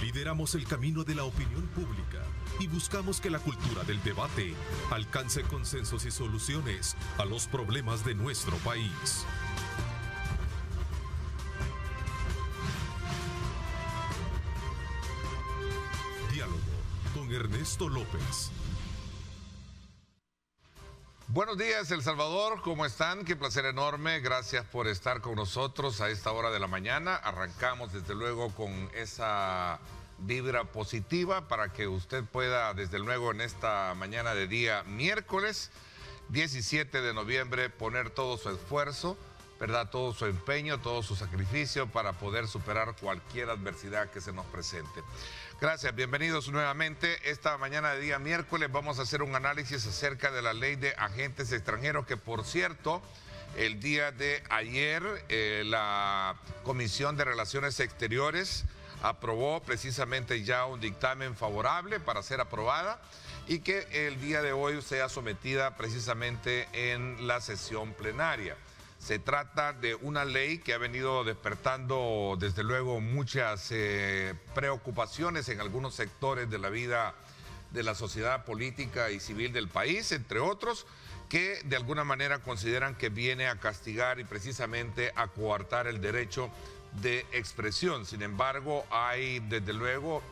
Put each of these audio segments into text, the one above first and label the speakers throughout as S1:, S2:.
S1: Lideramos el camino de la opinión pública y buscamos que la cultura del debate alcance consensos y soluciones a los problemas de nuestro país. Diálogo con Ernesto López.
S2: Buenos días, El Salvador, ¿cómo están? Qué placer enorme, gracias por estar con nosotros a esta hora de la mañana. Arrancamos desde luego con esa vibra positiva para que usted pueda desde luego en esta mañana de día miércoles 17 de noviembre poner todo su esfuerzo, ¿verdad? Todo su empeño, todo su sacrificio para poder superar cualquier adversidad que se nos presente. Gracias, bienvenidos nuevamente. Esta mañana de día miércoles vamos a hacer un análisis acerca de la ley de agentes extranjeros que, por cierto, el día de ayer la Comisión de Relaciones Exteriores aprobó precisamente ya un dictamen favorable para ser aprobada y que el día de hoy sea sometida precisamente en la sesión plenaria. Se trata de una ley que ha venido despertando, desde luego, muchas preocupaciones en algunos sectores de la vida de la sociedad política y civil del país, entre otros, que de alguna manera consideran que viene a castigar y precisamente a coartar el derecho de expresión. Sin embargo, hay desde luego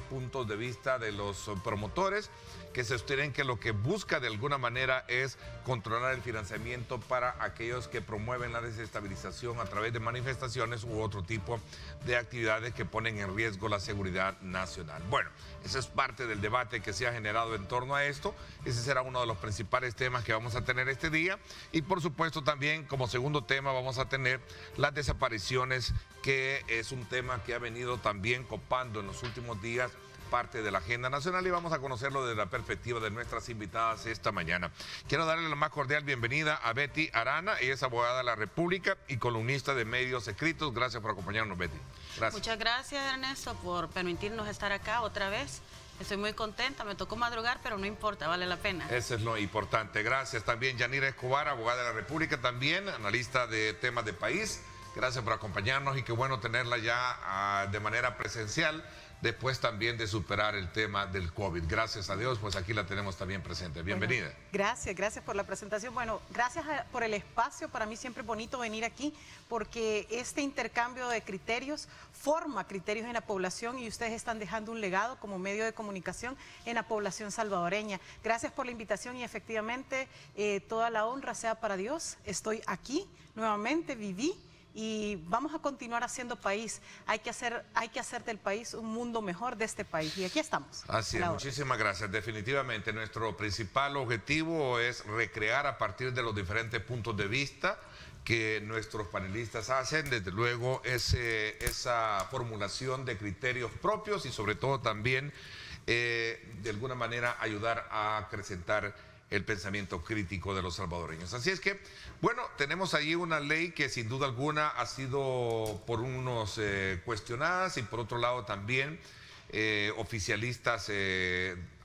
S2: puntos de vista de los promotores que sostienen que lo que busca de alguna manera es controlar el financiamiento para aquellos que promueven la desestabilización a través de manifestaciones u otro tipo de actividades que ponen en riesgo la seguridad nacional. Bueno, ese es parte del debate que se ha generado en torno a esto. Ese será uno de los principales temas que vamos a tener este día. Y por supuesto también como segundo tema vamos a tener las desapariciones, que es un tema que ha venido también copando en los últimos días parte de la agenda nacional, y vamos a conocerlo desde la perspectiva de nuestras invitadas esta mañana. Quiero darle la más cordial bienvenida a Betty Arana. Ella es abogada de la República y columnista de medios escritos. Gracias por acompañarnos, Betty. Gracias. Muchas gracias, Ernesto, por permitirnos estar acá otra vez. Estoy muy contenta, me tocó madrugar, pero no importa, vale la pena. Eso es lo importante. Gracias también, Yanira Escobar, abogada de la República, también analista de temas de país. Gracias por acompañarnos y qué bueno tenerla ya de manera presencial, después también de superar el tema del COVID. Gracias a Dios, pues aquí la tenemos también presente. Bienvenida. Bueno, gracias por la presentación. Bueno, gracias por el espacio. Para mí siempre es bonito venir aquí porque este intercambio de criterios forma criterios en la población y ustedes están dejando un legado como medio de comunicación en la población salvadoreña. Gracias por la invitación y efectivamente toda la honra sea para Dios. Estoy aquí nuevamente, viví. Y vamos a continuar haciendo país. Hay que hacer del país un mundo mejor de este país. Y aquí estamos. Así es, muchísimas gracias. Definitivamente nuestro principal objetivo es recrear a partir de los diferentes puntos de vista que nuestros panelistas hacen, desde luego esa formulación de criterios propios y sobre todo también de alguna manera ayudar a acrecentar el pensamiento crítico de los salvadoreños. Así es que, bueno, tenemos ahí una ley que sin duda alguna ha sido por unos cuestionadas y por otro lado también oficialistas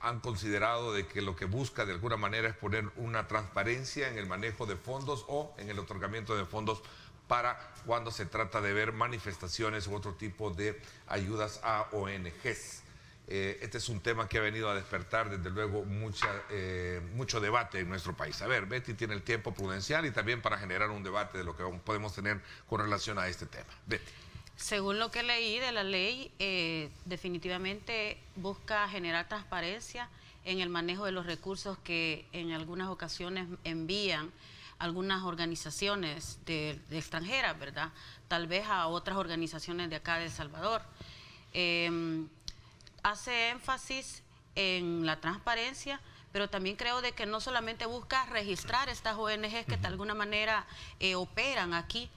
S2: han considerado de que lo que busca de alguna manera es poner una transparencia en el manejo de fondos o en el otorgamiento de fondos para cuando se trata de ver manifestaciones u otro tipo de ayudas a ONGs. Este es un tema que ha venido a despertar desde luego mucho debate en nuestro país. A ver, Betty tiene el tiempo prudencial y también para generar un debate de lo que podemos tener con relación a este tema. Betty.
S3: Según lo que leí de la ley, definitivamente busca generar transparencia en el manejo de los recursos que en algunas ocasiones envían algunas organizaciones de extranjeras, ¿verdad? Tal vez a otras organizaciones de acá de El Salvador. Hace énfasis en la transparencia, pero también creo de que no solamente busca registrar estas ONGs que de alguna manera operan aquí,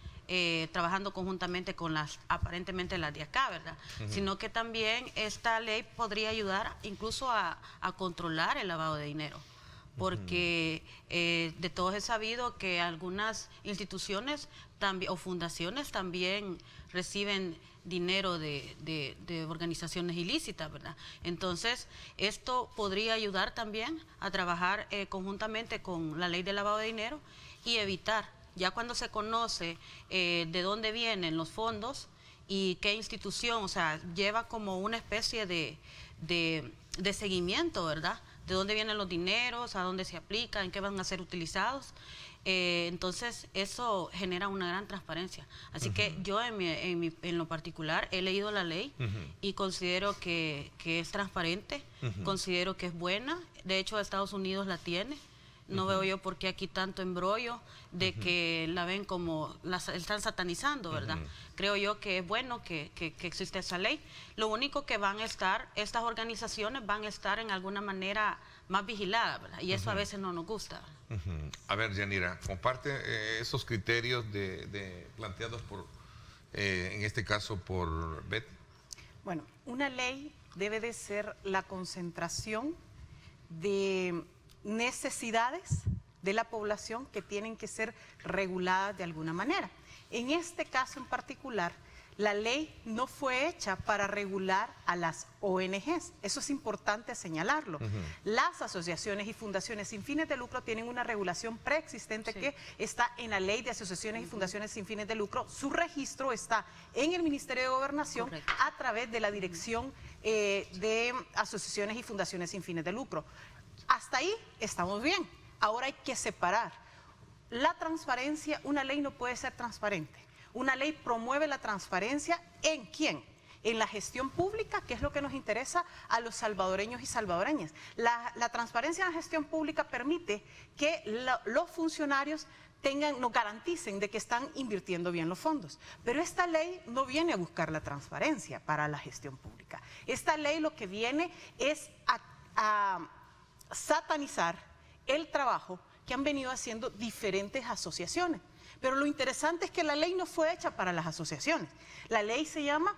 S3: trabajando conjuntamente con aparentemente las de acá, ¿verdad? Sino que también esta ley podría ayudar incluso a controlar el lavado de dinero. Porque de todos he sabido que algunas instituciones o fundaciones también reciben dinero de organizaciones ilícitas, ¿verdad? Entonces, esto podría ayudar también a trabajar conjuntamente con la ley de lavado de dinero y evitar, ya cuando se conoce de dónde vienen los fondos y qué institución, o sea, lleva como una especie de seguimiento, ¿verdad? De dónde vienen los dineros, a dónde se aplican, en qué van a ser utilizados. Entonces, eso genera una gran transparencia. Así que yo, en lo particular, he leído la ley y considero que es transparente, considero que es buena. De hecho, Estados Unidos la tiene. No veo yo por qué aquí tanto embrollo de que la ven como, la están satanizando, ¿verdad? Creo yo que es bueno que existe esa ley. Lo único que van a estar, estas organizaciones van a estar en alguna manera más vigiladas, ¿verdad? Y eso a veces no nos gusta.
S2: A ver, Yanira, comparte esos criterios planteados por, en este caso, por Betty.
S4: Bueno, una ley debe de ser la concentración de necesidades de la población que tienen que ser reguladas de alguna manera. En este caso en particular, la ley no fue hecha para regular a las ONGs. Eso es importante señalarlo. Las asociaciones y fundaciones sin fines de lucro tienen una regulación preexistente que está en la Ley de Asociaciones y Fundaciones sin fines de lucro. Su registro está en el Ministerio de Gobernación a través de la Dirección de Asociaciones y Fundaciones sin fines de lucro. Hasta ahí estamos bien. Ahora hay que separar. La transparencia, una ley no puede ser transparente. Una ley promueve la transparencia ¿en quién? En la gestión pública, que es lo que nos interesa a los salvadoreños y salvadoreñas. La transparencia en la gestión pública permite que los funcionarios nos garanticen de que están invirtiendo bien los fondos. Pero esta ley no viene a buscar la transparencia para la gestión pública. Esta ley lo que viene es a satanizar el trabajo que han venido haciendo diferentes asociaciones. Pero lo interesante es que la ley no fue hecha para las asociaciones. La ley se llama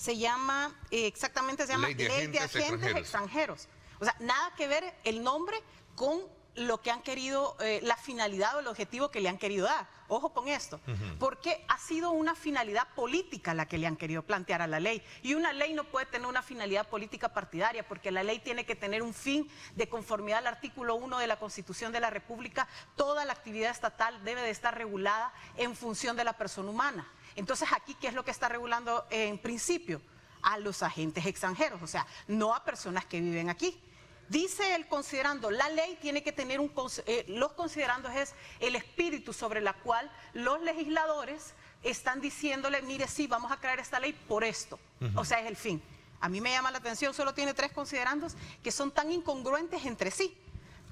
S4: Ley de Agentes Extranjeros. O sea, nada que ver el nombre con lo que han querido, la finalidad o el objetivo que le han querido dar. Ojo con esto, porque ha sido una finalidad política la que le han querido plantear a la ley. Y una ley no puede tener una finalidad política partidaria, porque la ley tiene que tener un fin de conformidad al artículo 1 de la Constitución de la República. Toda la actividad estatal debe de estar regulada en función de la persona humana. Entonces, aquí, ¿qué es lo que está regulando en principio? A los agentes extranjeros, o sea, no a personas que viven aquí. Dice el considerando, la ley tiene que tener los considerandos es el espíritu sobre la cual los legisladores están diciéndole, mire, sí, vamos a crear esta ley por esto. O sea, es el fin. A mí me llama la atención, solo tiene 3 considerandos que son tan incongruentes entre sí.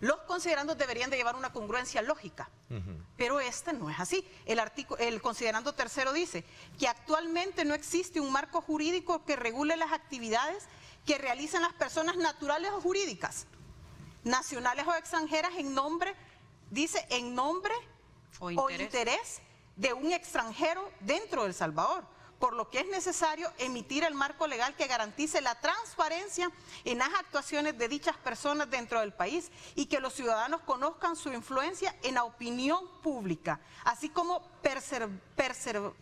S4: Los considerandos deberían de llevar una congruencia lógica, pero este no es así. El considerando tercero dice que actualmente no existe un marco jurídico que regule las actividades que realizan las personas naturales o jurídicas, nacionales o extranjeras en nombre, dice, en nombre o interés de un extranjero dentro de El Salvador, por lo que es necesario emitir el marco legal que garantice la transparencia en las actuaciones de dichas personas dentro del país y que los ciudadanos conozcan su influencia en la opinión pública, así como preservar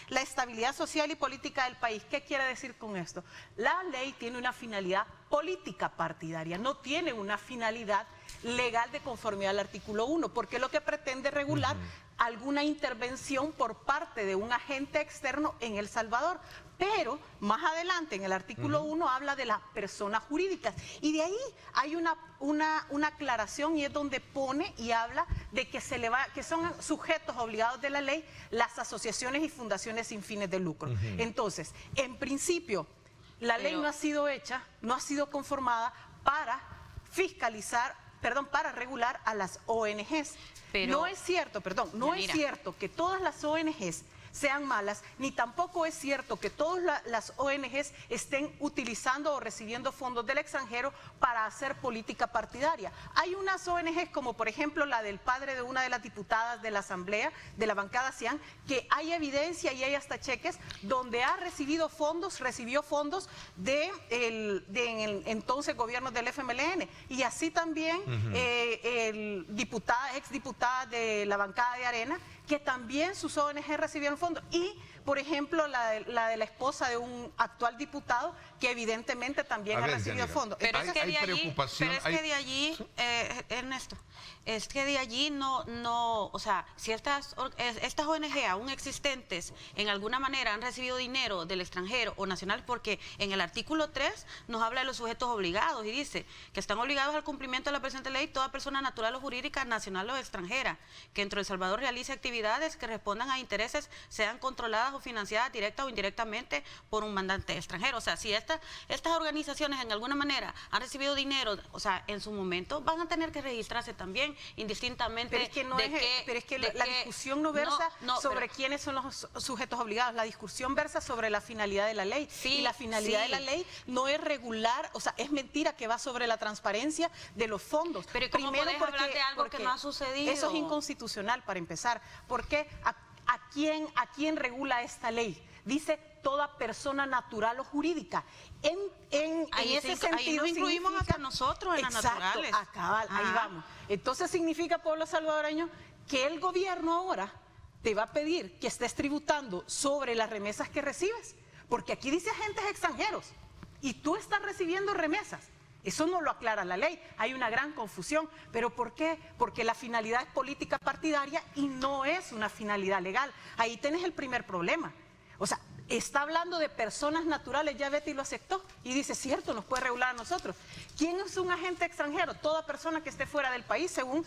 S4: la estabilidad social y política del país. ¿Qué quiere decir con esto? La ley tiene una finalidad política partidaria, no tiene una finalidad legal de conformidad al artículo 1, porque lo que pretende regular alguna intervención por parte de un agente externo en El Salvador. Pero más adelante en el artículo 1 habla de las personas jurídicas y de ahí hay una aclaración y es donde pone y habla de que que son sujetos obligados de la ley las asociaciones y fundaciones sin fines de lucro. Entonces, en principio, la ley no ha sido hecha, no ha sido conformada para para regular a las ONGs. Pero, no es cierto, no es cierto que todas las ONGs sean malas, ni tampoco es cierto que todas las ONGs estén utilizando o recibiendo fondos del extranjero para hacer política partidaria. Hay unas ONGs como por ejemplo la del padre de una de las diputadas de la Asamblea, de la bancada CIAN, que hay evidencia y hay hasta cheques donde recibió fondos de el entonces gobierno del FMLN, y así también exdiputada de la bancada de Arena, que también sus ONG recibieron fondos. Y por ejemplo, la de la esposa de un actual diputado que evidentemente también ha recibido fondos.
S3: Pero es que de allí, Ernesto, es que de allí no, o sea, si estas ONG aún existentes en alguna manera han recibido dinero del extranjero o nacional, porque en el artículo 3 nos habla de los sujetos obligados y dice que están obligados al cumplimiento de la presente ley toda persona natural o jurídica, nacional o extranjera, que dentro de El Salvador realice actividades que respondan a intereses, sean controladas o financiadas directa o indirectamente por un mandante extranjero. O sea, si estas organizaciones en alguna manera han recibido dinero, o sea, en su momento van a tener que registrarse también, indistintamente.
S4: Pero es que la discusión no versa sobre quiénes son los sujetos obligados, la discusión versa sobre la finalidad de la ley. Sí, y la finalidad de la ley no es regular, o sea, es mentira que va sobre la transparencia de los fondos.
S3: Pero ¿cómo podés hablar de algo que no ha sucedido?
S4: Eso es inconstitucional para empezar. Porque ¿a quién regula esta ley? Dice toda persona natural o jurídica. En ese sentido
S3: ahí nos incluimos hasta nosotros en las naturales.
S4: Ahí vamos. Entonces significa, pueblo salvadoreño, que el gobierno ahora te va a pedir que estés tributando sobre las remesas que recibes, porque aquí dice agentes extranjeros y tú estás recibiendo remesas. Eso no lo aclara la ley, hay una gran confusión. ¿Pero por qué? Porque la finalidad es política partidaria y no es una finalidad legal. Ahí tenés el primer problema. O sea, está hablando de personas naturales, ya Betty lo aceptó y dice, cierto, nos puede regular a nosotros. ¿Quién es un agente extranjero? Toda persona que esté fuera del país, según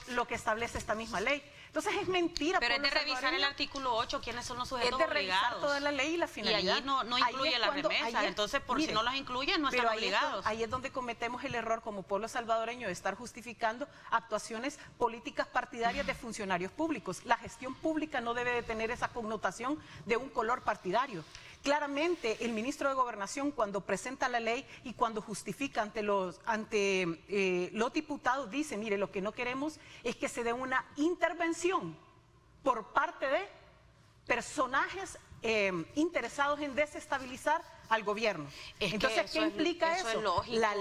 S4: lo que establece esta misma ley. Entonces es mentira.
S3: Pero es de revisar el artículo 8, quiénes son los sujetos obligados.
S4: Es de revisar toda la ley y la finalidad.
S3: Y allí no incluye las remesas, entonces si no las incluyen no están obligados.
S4: Ahí es donde cometemos el error como pueblo salvadoreño de estar justificando actuaciones políticas partidarias de funcionarios públicos. La gestión pública no debe de tener esa connotación de un color partidario. Claramente el ministro de Gobernación, cuando presenta la ley y cuando justifica ante los diputados, dice, mire, lo que no queremos es que se dé una intervención por parte de personajes interesados en desestabilizar al gobierno. Entonces, ¿qué implica eso?
S3: Es lógico.
S4: La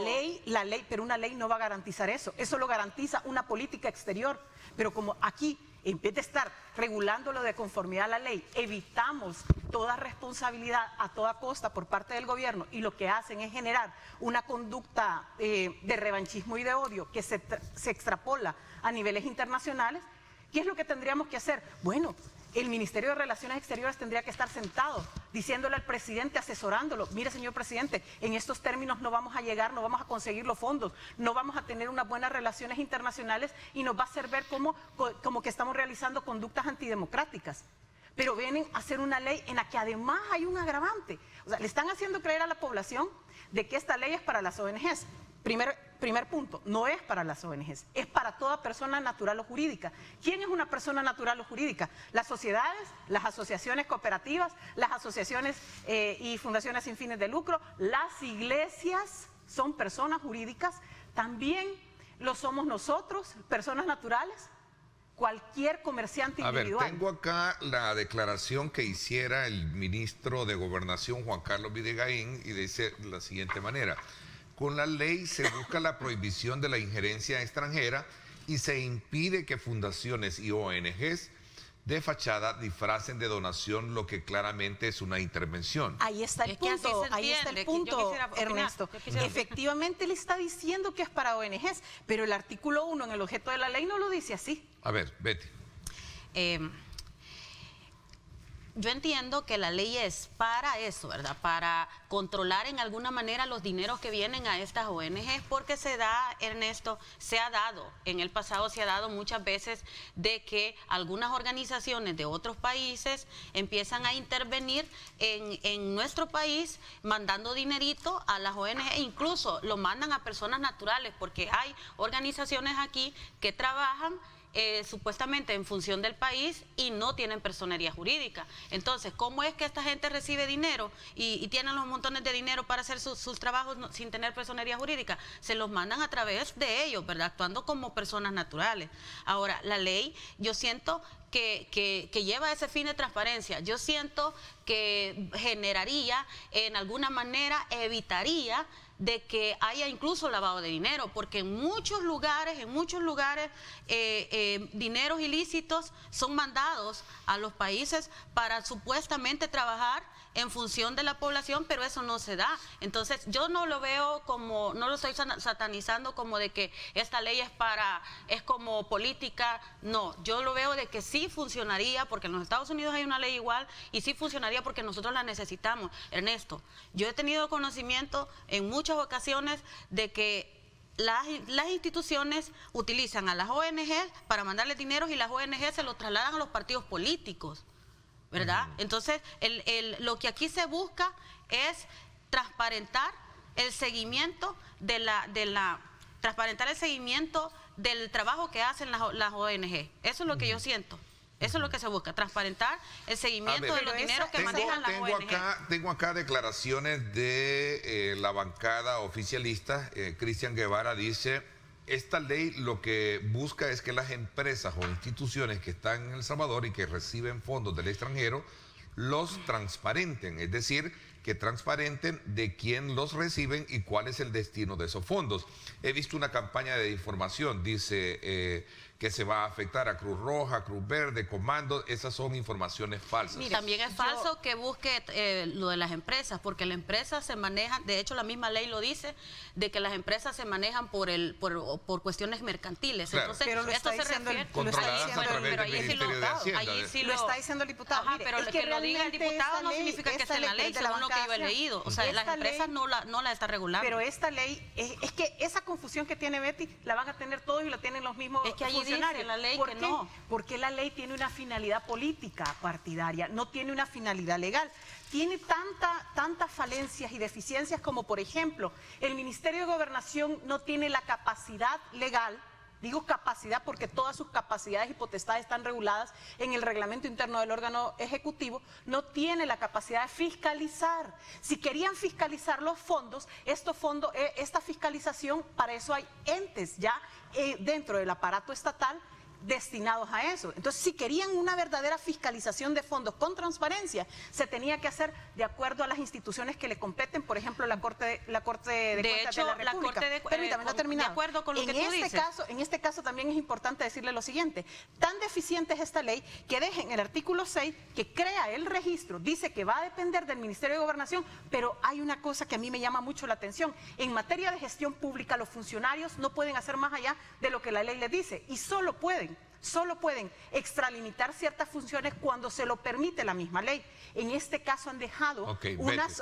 S4: ley, pero una ley no va a garantizar eso. Eso lo garantiza una política exterior. Pero como aquí, en vez de estar regulándolo de conformidad a la ley, evitamos toda responsabilidad a toda costa por parte del gobierno y lo que hacen es generar una conducta de revanchismo y de odio que se extrapola a niveles internacionales. ¿Qué es lo que tendríamos que hacer? Bueno, el Ministerio de Relaciones Exteriores tendría que estar sentado diciéndole al presidente, asesorándolo, mire señor presidente, en estos términos no vamos a llegar, no vamos a conseguir los fondos, no vamos a tener unas buenas relaciones internacionales y nos va a hacer ver como que estamos realizando conductas antidemocráticas. Pero vienen a hacer una ley en la que además hay un agravante. O sea, le están haciendo creer a la población de que esta ley es para las ONGs. Primer punto, no es para las ONGs, es para toda persona natural o jurídica. ¿Quién es una persona natural o jurídica? Las sociedades, las asociaciones cooperativas, las asociaciones y fundaciones sin fines de lucro, las iglesias son personas jurídicas, también lo somos nosotros, personas naturales, cualquier comerciante individual.
S2: A ver, tengo acá la declaración que hiciera el ministro de Gobernación, Juan Carlos Videgaín, y dice de la siguiente manera: con la ley se busca la prohibición de la injerencia extranjera y se impide que fundaciones y ONGs de fachada disfracen de donación lo que claramente es una intervención.
S4: Ahí está el punto, Ernesto. Efectivamente le está diciendo que es para ONGs, pero el artículo 1 en el objeto de la ley no lo dice así.
S2: A ver, Betty.
S3: Yo entiendo que la ley es para eso, ¿verdad? Para controlar en alguna manera los dineros que vienen a estas ONGs, porque se da, Ernesto, se ha dado, en el pasado se ha dado muchas veces de que algunas organizaciones de otros países empiezan a intervenir en nuestro país mandando dinerito a las ONGs, e incluso lo mandan a personas naturales, porque hay organizaciones aquí que trabajan supuestamente en función del país y no tienen personería jurídica. Entonces, ¿cómo es que esta gente recibe dinero y tienen los montones de dinero para hacer sus trabajos sin tener personería jurídica? Se los mandan a través de ellos, ¿verdad? Actuando como personas naturales. Ahora, la ley, yo siento que lleva ese fin de transparencia. Yo siento que generaría, en alguna manera, evitaría de que haya incluso lavado de dinero, porque en muchos lugares, dineros ilícitos son mandados a los países para supuestamente trabajar en función de la población, pero eso no se da. Entonces yo no lo veo como, no lo estoy satanizando como de que esta ley es como política, no, yo lo veo de que sí funcionaría, porque en los Estados Unidos hay una ley igual, y sí funcionaría porque nosotros la necesitamos. Ernesto, yo he tenido conocimiento en muchas ocasiones de que las instituciones utilizan a las ONG para mandarles dinero y las ONG se lo trasladan a los partidos políticos, ¿verdad? Entonces, lo que aquí se busca es transparentar el seguimiento transparentar el seguimiento del trabajo que hacen las ONG. Eso es lo que yo siento. Eso es lo que se busca, transparentar el seguimiento de los dineros que manejan las ONG.
S2: Tengo acá declaraciones de la bancada oficialista. Cristian Guevara dice: esta ley lo que busca es que las empresas o instituciones que están en El Salvador y que reciben fondos del extranjero los transparenten, es decir, que transparenten de quién los reciben y cuál es el destino de esos fondos. He visto una campaña de información, dice que se va a afectar a Cruz Roja, Cruz Verde, Comando. Esas son informaciones falsas.
S3: Mira, también es falso que busque lo de las empresas, porque las empresas se manejan, de hecho la misma ley lo dice, de que las empresas se manejan por cuestiones mercantiles.
S2: Claro.
S3: Entonces,
S4: pero
S3: esto se refiere...
S4: Lo está diciendo el diputado.
S3: Ajá, pero que lo diga el diputado no significa que esté en la ley, según lo que yo he leído. O sea, las empresas no la está regulando.
S4: Pero esta ley, es que esa confusión que tiene Betty, la van a tener todos y la tienen los mismos funcionarios.
S3: Dice la ley que no.
S4: Porque la ley tiene una finalidad política partidaria, no tiene una finalidad legal. Tiene tantas falencias y deficiencias como, por ejemplo, el Ministerio de Gobernación no tiene la capacidad legal. Digo capacidad porque todas sus capacidades y potestades están reguladas en el reglamento interno del órgano ejecutivo. No tiene la capacidad de fiscalizar. Si querían fiscalizar los fondos, esta fiscalización, para eso hay entes ya dentro del aparato estatal destinados a eso. Entonces, si querían una verdadera fiscalización de fondos con transparencia, se tenía que hacer de acuerdo a las instituciones que le competen, por ejemplo, la Corte de Cuentas de la República. Permítame, no he terminado.
S3: De acuerdo con lo que tú dices.
S4: En este caso también es importante decirle lo siguiente: tan deficiente es esta ley que deja en el artículo 6 que crea el registro, dice que va a depender del Ministerio de Gobernación, pero hay una cosa que a mí me llama mucho la atención. En materia de gestión pública, los funcionarios no pueden hacer más allá de lo que la ley les dice, y solo pueden extralimitar ciertas funciones cuando se lo permite la misma ley. En este caso han dejado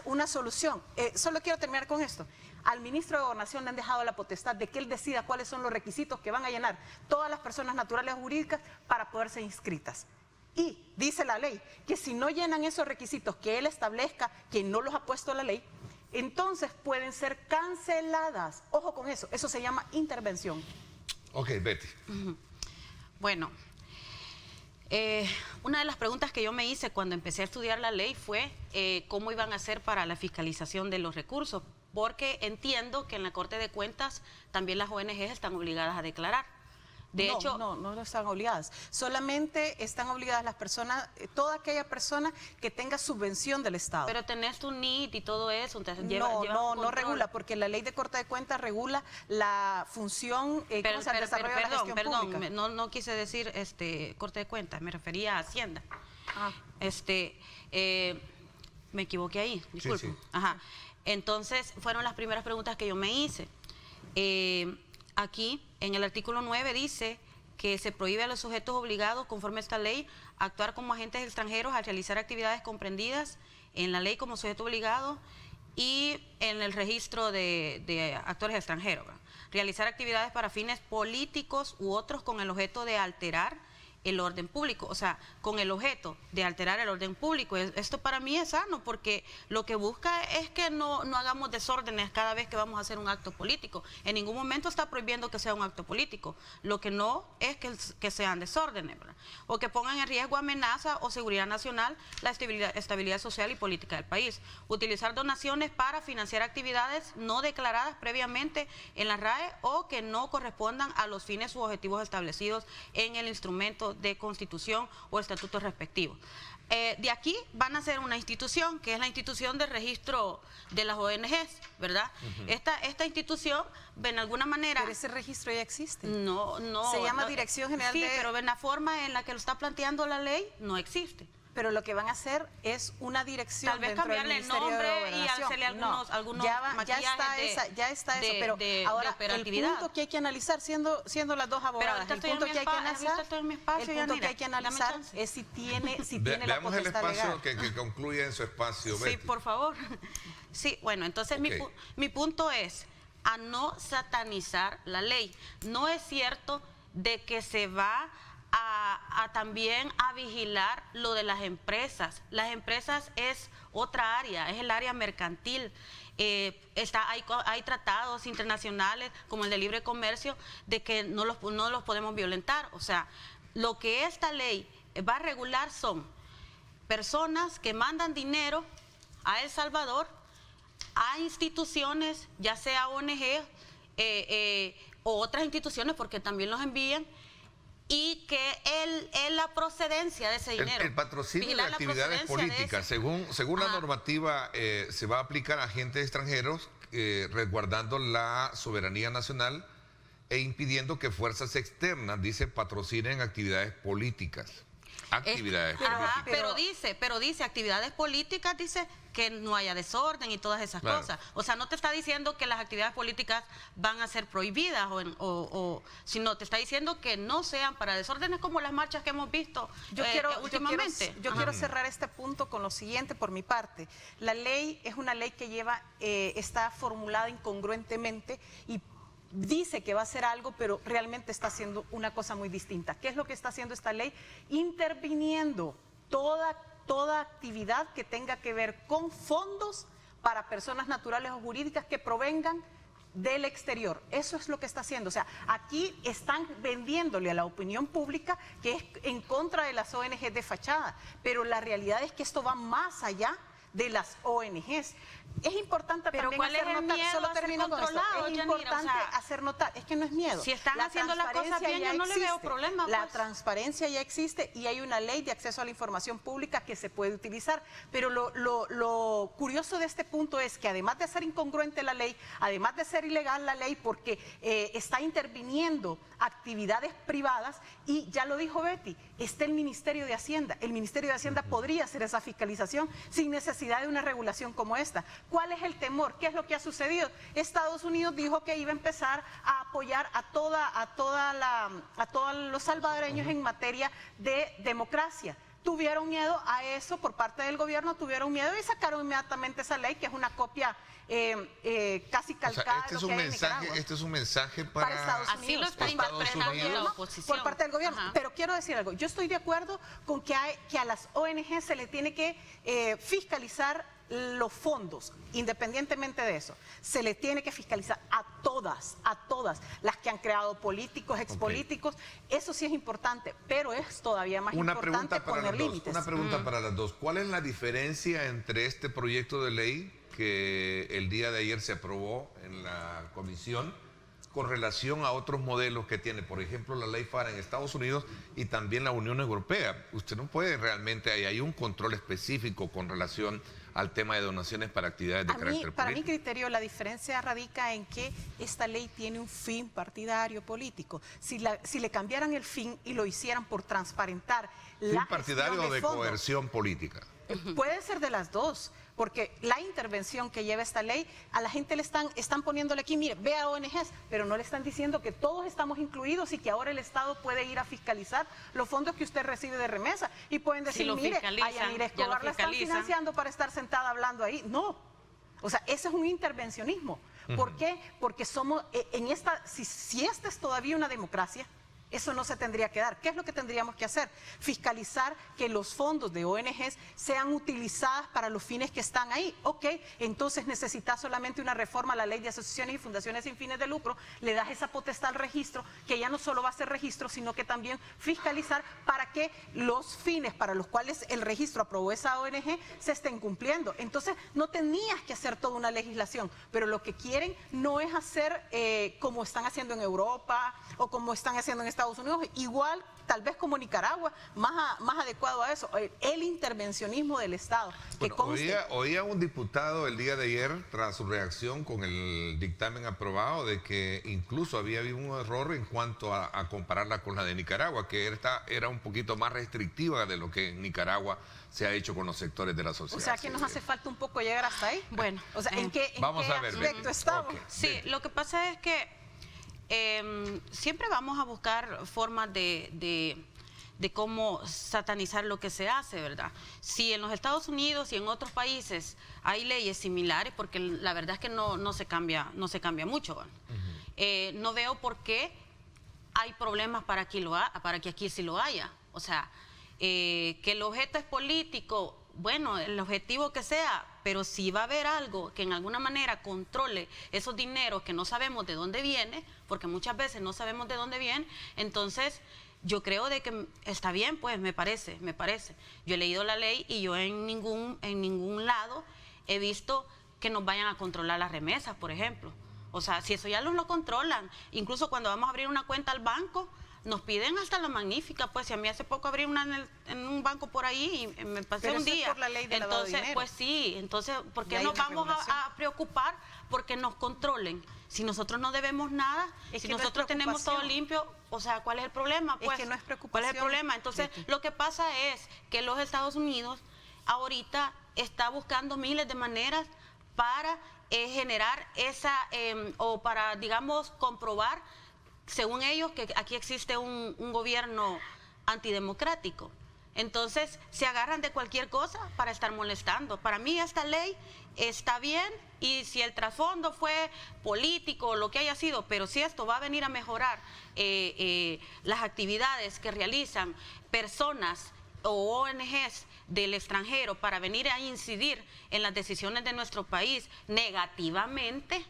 S4: una solución. Solo quiero terminar con esto. Al ministro de Gobernación le han dejado la potestad de que él decida cuáles son los requisitos que van a llenar todas las personas naturales o jurídicas para poder ser inscritas. Y dice la ley que si no llenan esos requisitos que él establezca, que no los ha puesto la ley, entonces pueden ser canceladas. Ojo con eso, eso se llama intervención.
S2: Ok, Betty.
S3: Bueno, una de las preguntas que yo me hice cuando empecé a estudiar la ley fue cómo iban a hacer para la fiscalización de los recursos, porque entiendo que en la Corte de Cuentas también las ONG están obligadas a declarar. De hecho,
S4: no están obligadas. Solamente están obligadas las personas, toda aquella persona que tenga subvención del Estado.
S3: Pero tenés tu NIT y todo eso. Entonces
S4: no regula, porque la ley de Corte de Cuentas regula la función,
S3: desarrollo
S4: de la gestión pública.
S3: No quise decir Corte de Cuentas, me refería a Hacienda. Me equivoqué ahí, disculpen. Sí. Ajá. Entonces, fueron las primeras preguntas que yo me hice. Aquí, en el artículo 9, dice que se prohíbe a los sujetos obligados, conforme a esta ley, actuar como agentes extranjeros al realizar actividades comprendidas en la ley como sujeto obligado y en el registro de actores extranjeros, ¿verdad? Realizar actividades para fines políticos u otros con el objeto de alterar el orden público, o sea, con el objeto de alterar el orden público. Esto para mí es sano, porque lo que busca es que no hagamos desórdenes cada vez que vamos a hacer un acto político. En ningún momento está prohibiendo que sea un acto político. Lo que no es que sean desórdenes, ¿verdad? O que pongan en riesgo, amenaza o seguridad nacional la estabilidad social y política del país. Utilizar donaciones para financiar actividades no declaradas previamente en la RAE o que no correspondan a los fines u objetivos establecidos en el instrumento de constitución o estatutos respectivos. de aquí van a ser una institución, que es la institución de registro de las ONGs, ¿verdad? Esta institución, en alguna manera...
S4: Pero ese registro ya existe.
S3: No.
S4: Se llama Dirección General de...
S3: Sí, pero en la forma en la que lo está planteando la ley, no existe.
S4: Pero lo que van a hacer es una dirección.
S3: Tal vez
S4: dentro del
S3: cambiarle el
S4: Ministerio de
S3: nombre y
S4: Gobernación.
S3: hacerle algunos
S4: ya está eso, pero ahora el punto que hay que analizar, siendo las dos abogadas, el punto que hay que analizar es si tiene la
S2: potestad legal. Veamos el espacio que concluye en su espacio.
S3: Sí,
S2: Betty.
S3: por favor. Sí, bueno, entonces mi punto es a no satanizar la ley. No es cierto de que se va a también a vigilar lo de las empresas. Las empresas es otra área, es el área mercantil. Hay tratados internacionales como el de libre comercio de que no los podemos violentar. O sea, lo que esta ley va a regular son personas que mandan dinero a El Salvador, a instituciones, ya sea ONG o otras instituciones, porque también los envían, y que la procedencia de ese dinero.
S2: El patrocinio de actividades políticas, según la normativa, se va a aplicar a agentes extranjeros resguardando la soberanía nacional e impidiendo que fuerzas externas, dice, patrocinen actividades políticas.
S3: Pero dice actividades políticas, dice que no haya desorden y todas esas cosas. O sea, no te está diciendo que las actividades políticas van a ser prohibidas, sino te está diciendo que no sean para desórdenes como las marchas que hemos visto últimamente.
S4: Yo quiero cerrar este punto con lo siguiente por mi parte. La ley es una ley que está formulada incongruentemente y dice que va a hacer algo, pero realmente está haciendo una cosa muy distinta. ¿Qué es lo que está haciendo esta ley? Interviniendo toda actividad que tenga que ver con fondos para personas naturales o jurídicas que provengan del exterior. Eso es lo que está haciendo. O sea, aquí están vendiéndole a la opinión pública que es en contra de las ONG de fachada, pero la realidad es que esto va más allá de las ONGs. Es importante también hacer notar, solo termino con esto, es importante hacer notar, es que no es miedo.
S3: Si están haciendo las cosas bien, yo no le veo problema.
S4: La transparencia ya existe y hay una ley de acceso a la información pública que se puede utilizar, pero lo curioso de este punto es que además de ser incongruente la ley, además de ser ilegal la ley, porque está interviniendo actividades privadas, y ya lo dijo Betty, está el Ministerio de Hacienda. El Ministerio de Hacienda podría hacer esa fiscalización sin necesidad de una regulación como esta. ¿Cuál es el temor? ¿Qué es lo que ha sucedido? Estados Unidos dijo que iba a empezar a apoyar a todos los salvadoreños en materia de democracia. Tuvieron miedo a eso por parte del gobierno, tuvieron miedo y sacaron inmediatamente esa ley, que es una copia casi calcada.
S2: O sea, este es un mensaje para
S4: Estados Unidos.
S3: Así lo está interpretando la oposición.
S4: Por parte del gobierno. Pero quiero decir algo, yo estoy de acuerdo con que a las ONG se le tiene que fiscalizar los fondos, independientemente de eso. Se le tiene que fiscalizar a todas las que han creado políticos, expolíticos. Eso sí es importante, pero es todavía más importante poner límites.
S2: Una pregunta para las dos. ¿Cuál es la diferencia entre este proyecto de ley que el día de ayer se aprobó en la comisión con relación a otros modelos que tiene, por ejemplo, la ley FARA en Estados Unidos y también la Unión Europea? Usted no puede realmente, hay un control específico con relación al tema de donaciones para actividades de carácter político.
S4: Para mi criterio, la diferencia radica en que esta ley tiene un fin partidario político. Si le cambiaran el fin y lo hicieran por transparentar
S2: ¿fin partidario o de coerción política?
S4: Puede ser de las dos, porque la intervención que lleva esta ley, a la gente le están poniéndole aquí, mire, ve a ONGs, pero no le están diciendo que todos estamos incluidos y que ahora el Estado puede ir a fiscalizar los fondos que usted recibe de remesa. Y pueden decir, mire, a Yanira Escobar la están financiando para estar sentada hablando ahí. No, o sea, ese es un intervencionismo. ¿Por qué? Porque somos, si esta es todavía una democracia, eso no se tendría que dar. ¿Qué es lo que tendríamos que hacer? Fiscalizar que los fondos de ONGs sean utilizados para los fines que están ahí. Ok, entonces necesitas solamente una reforma a la ley de asociaciones y fundaciones sin fines de lucro, le das esa potestad al registro, que ya no solo va a ser registro, sino que también fiscalizar para que los fines para los cuales el registro aprobó esa ONG se estén cumpliendo. Entonces no tenías que hacer toda una legislación, pero lo que quieren no es hacer como están haciendo en Europa o como están haciendo en Estados Unidos, igual tal vez como Nicaragua, más adecuado a eso, el intervencionismo del Estado.
S2: Bueno, oía un diputado el día de ayer, tras su reacción con el dictamen aprobado, de que incluso había habido un error en cuanto a compararla con la de Nicaragua, que esta era un poquito más restrictiva de lo que en Nicaragua se ha hecho con los sectores de la sociedad.
S4: O sea, que nos hace falta un poco llegar hasta ahí.
S3: Bueno,
S4: o sea, ¿en qué aspecto estamos?
S2: Okay.
S3: Sí, lo que pasa es que siempre vamos a buscar formas de cómo satanizar lo que se hace, ¿verdad? Si en los Estados Unidos y en otros países hay leyes similares, porque la verdad es que no se cambia mucho, ¿verdad? No veo por qué hay problemas para que aquí sí lo haya. O sea, que el objeto es político, bueno, el objetivo que sea, pero si va a haber algo que en alguna manera controle esos dineros que no sabemos de dónde viene, porque muchas veces no sabemos de dónde viene, entonces yo creo de que está bien, pues me parece. Yo he leído la ley y yo en ningún lado he visto que nos vayan a controlar las remesas, por ejemplo. O sea, si eso ya lo controlan, incluso cuando vamos a abrir una cuenta al banco, nos piden hasta la magnífica, pues si a mí hace poco abrí una en un banco por ahí y me pasé un día.
S4: Es por la ley de lavado de dinero.
S3: Pues sí, entonces, ¿por qué nos vamos a preocupar porque nos controlen? Si nosotros no debemos nada, si nosotros tenemos todo limpio, o sea, ¿cuál es el problema? Pues,
S4: es que no es preocupación.
S3: ¿Cuál es el problema? Entonces, lo que pasa es que los Estados Unidos ahorita está buscando miles de maneras para generar esa, o para, digamos, comprobar, según ellos, que aquí existe un gobierno antidemocrático. Entonces, se agarran de cualquier cosa para estar molestando. Para mí esta ley está bien, y si el trasfondo fue político o lo que haya sido, pero si esto va a venir a mejorar las actividades que realizan personas o ONGs del extranjero para venir a incidir en las decisiones de nuestro país negativamente,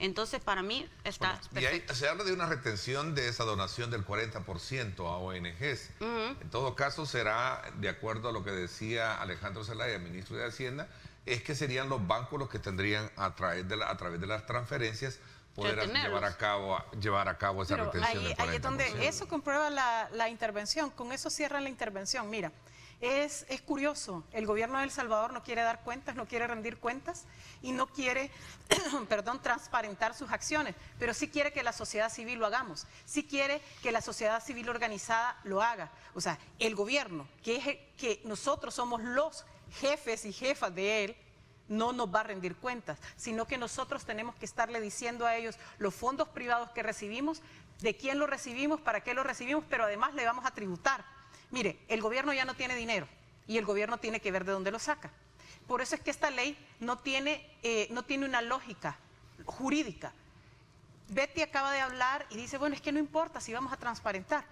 S3: entonces para mí está perfecto.
S2: Y ahí se habla de una retención de esa donación del 40% a ONGs. En todo caso será, de acuerdo a lo que decía Alejandro Zelaya, ministro de Hacienda, es que serían los bancos los que tendrían a través de las transferencias poder llevar a cabo esa retención del 40%.
S4: Ahí es donde eso comprueba la intervención, con eso cierra la intervención. Mira, es curioso, el gobierno de El Salvador no quiere dar cuentas, no quiere rendir cuentas y no quiere, transparentar sus acciones, pero sí quiere que la sociedad civil lo hagamos, sí quiere que la sociedad civil organizada lo haga. O sea, el gobierno, que nosotros somos los jefes y jefas de él, no nos va a rendir cuentas, sino que nosotros tenemos que estarle diciendo a ellos los fondos privados que recibimos, de quién los recibimos, para qué los recibimos, pero además le vamos a tributar. Mire, el gobierno ya no tiene dinero y el gobierno tiene que ver de dónde lo saca. Por eso es que esta ley no tiene una lógica jurídica. Betty acaba de hablar y dice, bueno, es que no importa si vamos a transparentar,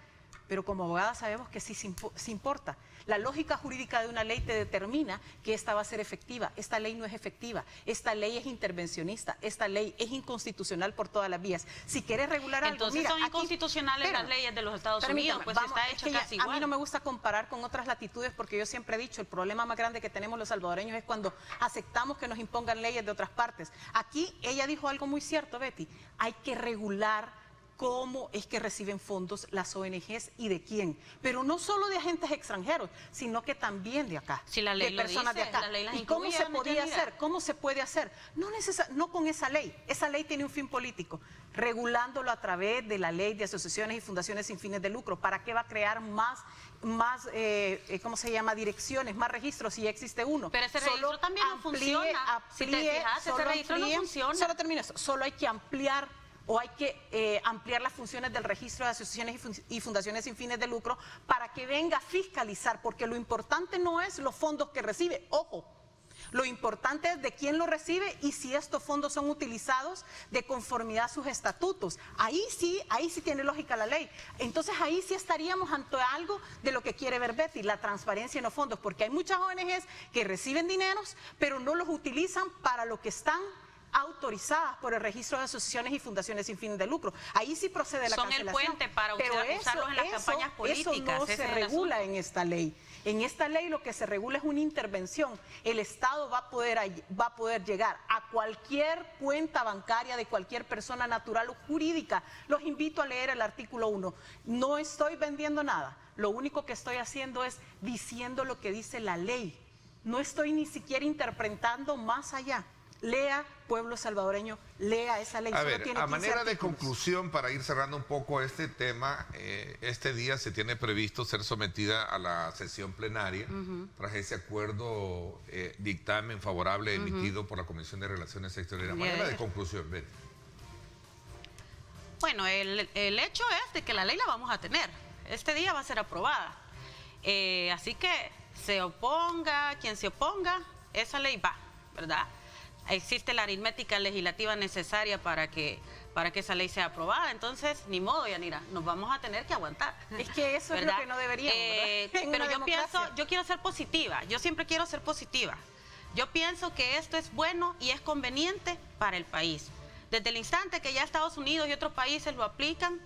S4: pero como abogada sabemos que sí importa. La lógica jurídica de una ley te determina que esta va a ser efectiva. Esta ley no es efectiva, esta ley es intervencionista, esta ley es inconstitucional por todas las vías. Si quieres regular algo,
S3: entonces
S4: mira,
S3: son inconstitucionales las leyes de los Estados Unidos, pues está hecha casi igual.
S4: A mí no me gusta comparar con otras latitudes porque yo siempre he dicho, el problema más grande que tenemos los salvadoreños es cuando aceptamos que nos impongan leyes de otras partes. Aquí ella dijo algo muy cierto, Betty, hay que regular cómo es que reciben fondos las ONGs y de quién, pero no solo de agentes extranjeros, sino que también de acá,
S3: si la ley
S4: de personas
S3: dice,
S4: de acá.
S3: La ley las
S4: ¿Y cómo se podía
S3: hacer?
S4: hacer? ¿Cómo se puede hacer? No con esa ley tiene un fin político, regulándolo a través de la ley de asociaciones y fundaciones sin fines de lucro. ¿Para qué va a crear más ¿cómo se llama? Direcciones, más registros si ya existe uno?
S3: Pero ese registro también no funciona. Si te fijas, ese registro no funciona.
S4: Solo termino esto, solo hay que ampliar o hay que ampliar las funciones del registro de asociaciones y fundaciones sin fines de lucro para que venga a fiscalizar, porque lo importante no es los fondos que recibe, ojo, lo importante es de quién lo recibe y si estos fondos son utilizados de conformidad a sus estatutos. Ahí sí tiene lógica la ley. Entonces ahí sí estaríamos ante algo de lo que quiere ver Betty, la transparencia en los fondos, porque hay muchas ONGs que reciben dineros, pero no los utilizan para lo que están autorizadas por el registro de asociaciones y fundaciones sin fines de lucro. Ahí sí procede la cancelación.
S3: Son el puente para usarlos en las campañas políticas.
S4: Eso no se regula en esta ley. En esta ley lo que se regula es una intervención. El Estado va a poder llegar a cualquier cuenta bancaria de cualquier persona natural o jurídica. Los invito a leer el artículo 1. No estoy vendiendo nada. Lo único que estoy haciendo es diciendo lo que dice la ley. No estoy ni siquiera interpretando más allá. Lea, pueblo salvadoreño, lea esa ley.
S2: A ver, a manera de conclusión, para ir cerrando un poco este tema, este día se tiene previsto ser sometida a la sesión plenaria tras ese acuerdo, dictamen favorable emitido por la Comisión de Relaciones Exteriores. A manera de conclusión, Betty.
S3: Bueno, el hecho es de que la ley la vamos a tener. Este día va a ser aprobada. Así que se oponga, quien se oponga, esa ley va, ¿verdad? Existe la aritmética legislativa necesaria para que esa ley sea aprobada. Entonces, ni modo, Yanira, nos vamos a tener que aguantar.
S4: Es que eso ¿verdad? Es lo que no deberíamos,
S3: pero yo quiero ser positiva. Yo siempre quiero ser positiva. Yo pienso que esto es bueno y es conveniente para el país. Desde el instante que ya Estados Unidos y otros países lo aplican,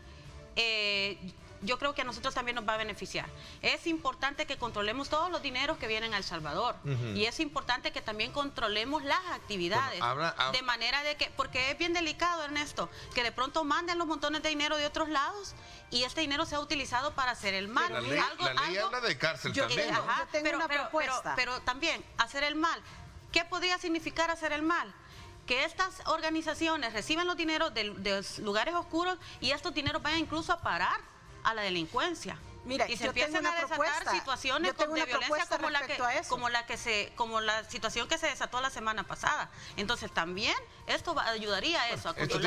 S3: yo creo que a nosotros también nos va a beneficiar. Es importante que controlemos todos los dineros que vienen a El Salvador. Y es importante que también controlemos las actividades. Bueno, de manera de que, porque es bien delicado, Ernesto, que de pronto manden los montones de dinero de otros lados y este dinero sea utilizado para hacer el mal.
S2: La ley habla de cárcel también, ¿no?
S4: Yo tengo una propuesta.
S3: Pero también, hacer el mal. ¿Qué podría significar hacer el mal? Que estas organizaciones reciben los dineros de lugares oscuros y estos dineros vayan incluso a parar a la delincuencia.
S4: Mira,
S3: y se empiezan a desatar situaciones de violencia como la situación que se desató la semana pasada. Entonces también esto ayudaría a eso.
S2: Esto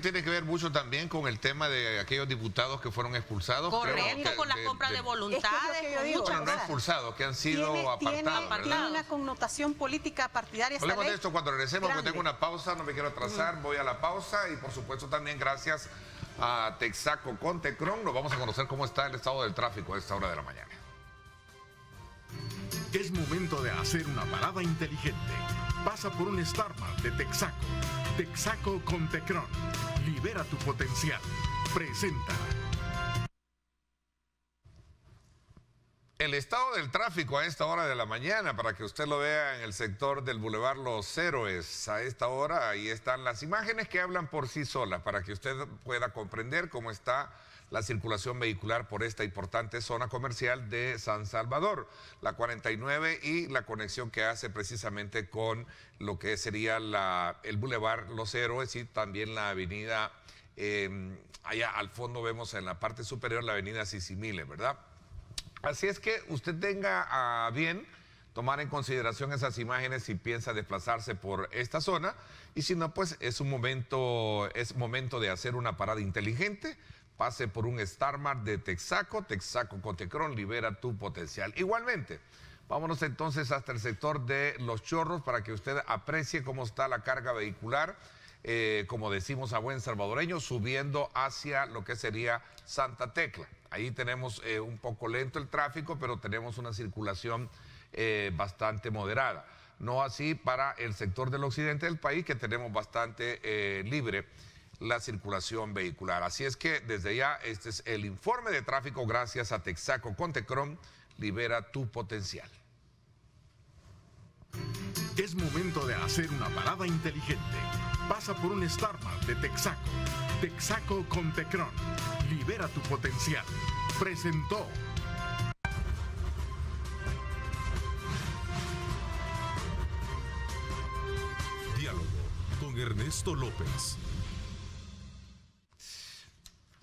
S2: tiene que ver mucho también con el tema de aquellos diputados que fueron expulsados.
S3: Correcto, con la compra de voluntades.
S2: No expulsados, que han sido apartados.
S4: Tiene una connotación política partidaria.
S2: Hablemos de esto cuando regresemos, porque tengo una pausa, no me quiero atrasar, voy a la pausa y por supuesto también gracias a Texaco con Tecron. Nos vamos a conocer cómo está el estado del tráfico a esta hora de la mañana.
S1: Es momento de hacer una parada inteligente. Pasa por un Starmart de Texaco. Texaco con Tecron. Libera tu potencial. Presenta.
S2: El estado del tráfico a esta hora de la mañana, para que usted lo vea en el sector del Boulevard Los Héroes. A esta hora, ahí están las imágenes que hablan por sí solas, para que usted pueda comprender cómo está la circulación vehicular por esta importante zona comercial de San Salvador, la 49 y la conexión que hace precisamente con lo que sería el Boulevard Los Héroes y también la avenida, allá al fondo vemos en la parte superior la avenida Sisimiles, ¿verdad? Así es que usted tenga a bien tomar en consideración esas imágenes si piensa desplazarse por esta zona y si no, pues es momento de hacer una parada inteligente. Pase por un Starmart de Texaco, Texaco con Tecron, libera tu potencial. Igualmente, vámonos entonces hasta el sector de Los Chorros para que usted aprecie cómo está la carga vehicular, como decimos a buen salvadoreño, subiendo hacia lo que sería Santa Tecla. Ahí tenemos un poco lento el tráfico, pero tenemos una circulación bastante moderada. No así para el sector del occidente del país, que tenemos bastante libre la circulación vehicular. Así es que desde ya este es el informe de tráfico gracias a Texaco con Tecron, libera tu potencial.
S1: Es momento de hacer una parada inteligente. Pasa por un Starmart de Texaco. Texaco con Tecron. Libera tu potencial. Presentó. Diálogo con Ernesto López.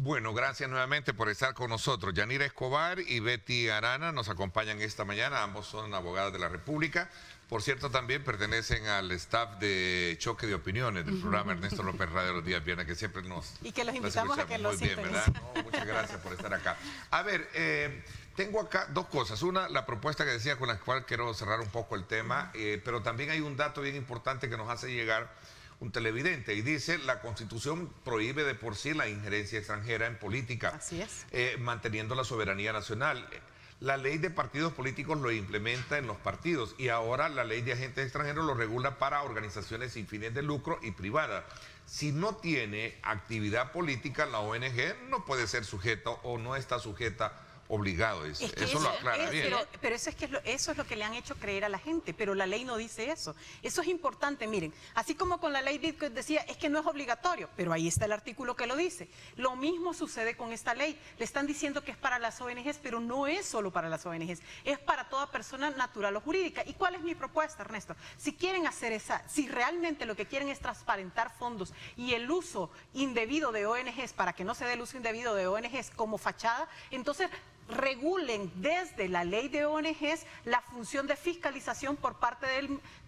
S2: Bueno, gracias nuevamente por estar con nosotros. Yanira Escobar y Betty Arana nos acompañan esta mañana. Ambos son abogadas de la República. Por cierto, también pertenecen al staff de Choque de Opiniones del programa Ernesto López Radio los días viernes, que siempre nos...
S4: Y que los invitamos a que los
S2: sintonicen. ¿Verdad? No, muchas gracias por estar acá. A ver, tengo acá dos cosas. Una, la propuesta que decía, con la cual quiero cerrar un poco el tema, pero también hay un dato bien importante que nos hace llegar un televidente y dice: la Constitución prohíbe de por sí la injerencia extranjera en política.
S4: Así es.
S2: Manteniendo la soberanía nacional. La ley de partidos políticos lo implementa en los partidos y ahora la ley de agentes extranjeros lo regula para organizaciones sin fines de lucro y privadas. Si no tiene actividad política, la ONG no puede ser sujeta o no está sujeta obligado, dice.
S4: Es que
S2: eso lo aclara bien.
S4: Pero eso es lo que le han hecho creer a la gente, pero la ley no dice eso. Eso es importante, miren, así como con la ley Bitcoin decía, es que no es obligatorio, pero ahí está el artículo que lo dice. Lo mismo sucede con esta ley. Le están diciendo que es para las ONGs, pero no es solo para las ONGs, es para toda persona natural o jurídica. ¿Y cuál es mi propuesta, Ernesto? Si quieren hacer si realmente lo que quieren es transparentar fondos y el uso indebido de ONGs, para que no se dé el uso indebido de ONGs como fachada, entonces regulen desde la ley de ONGs la función de fiscalización por parte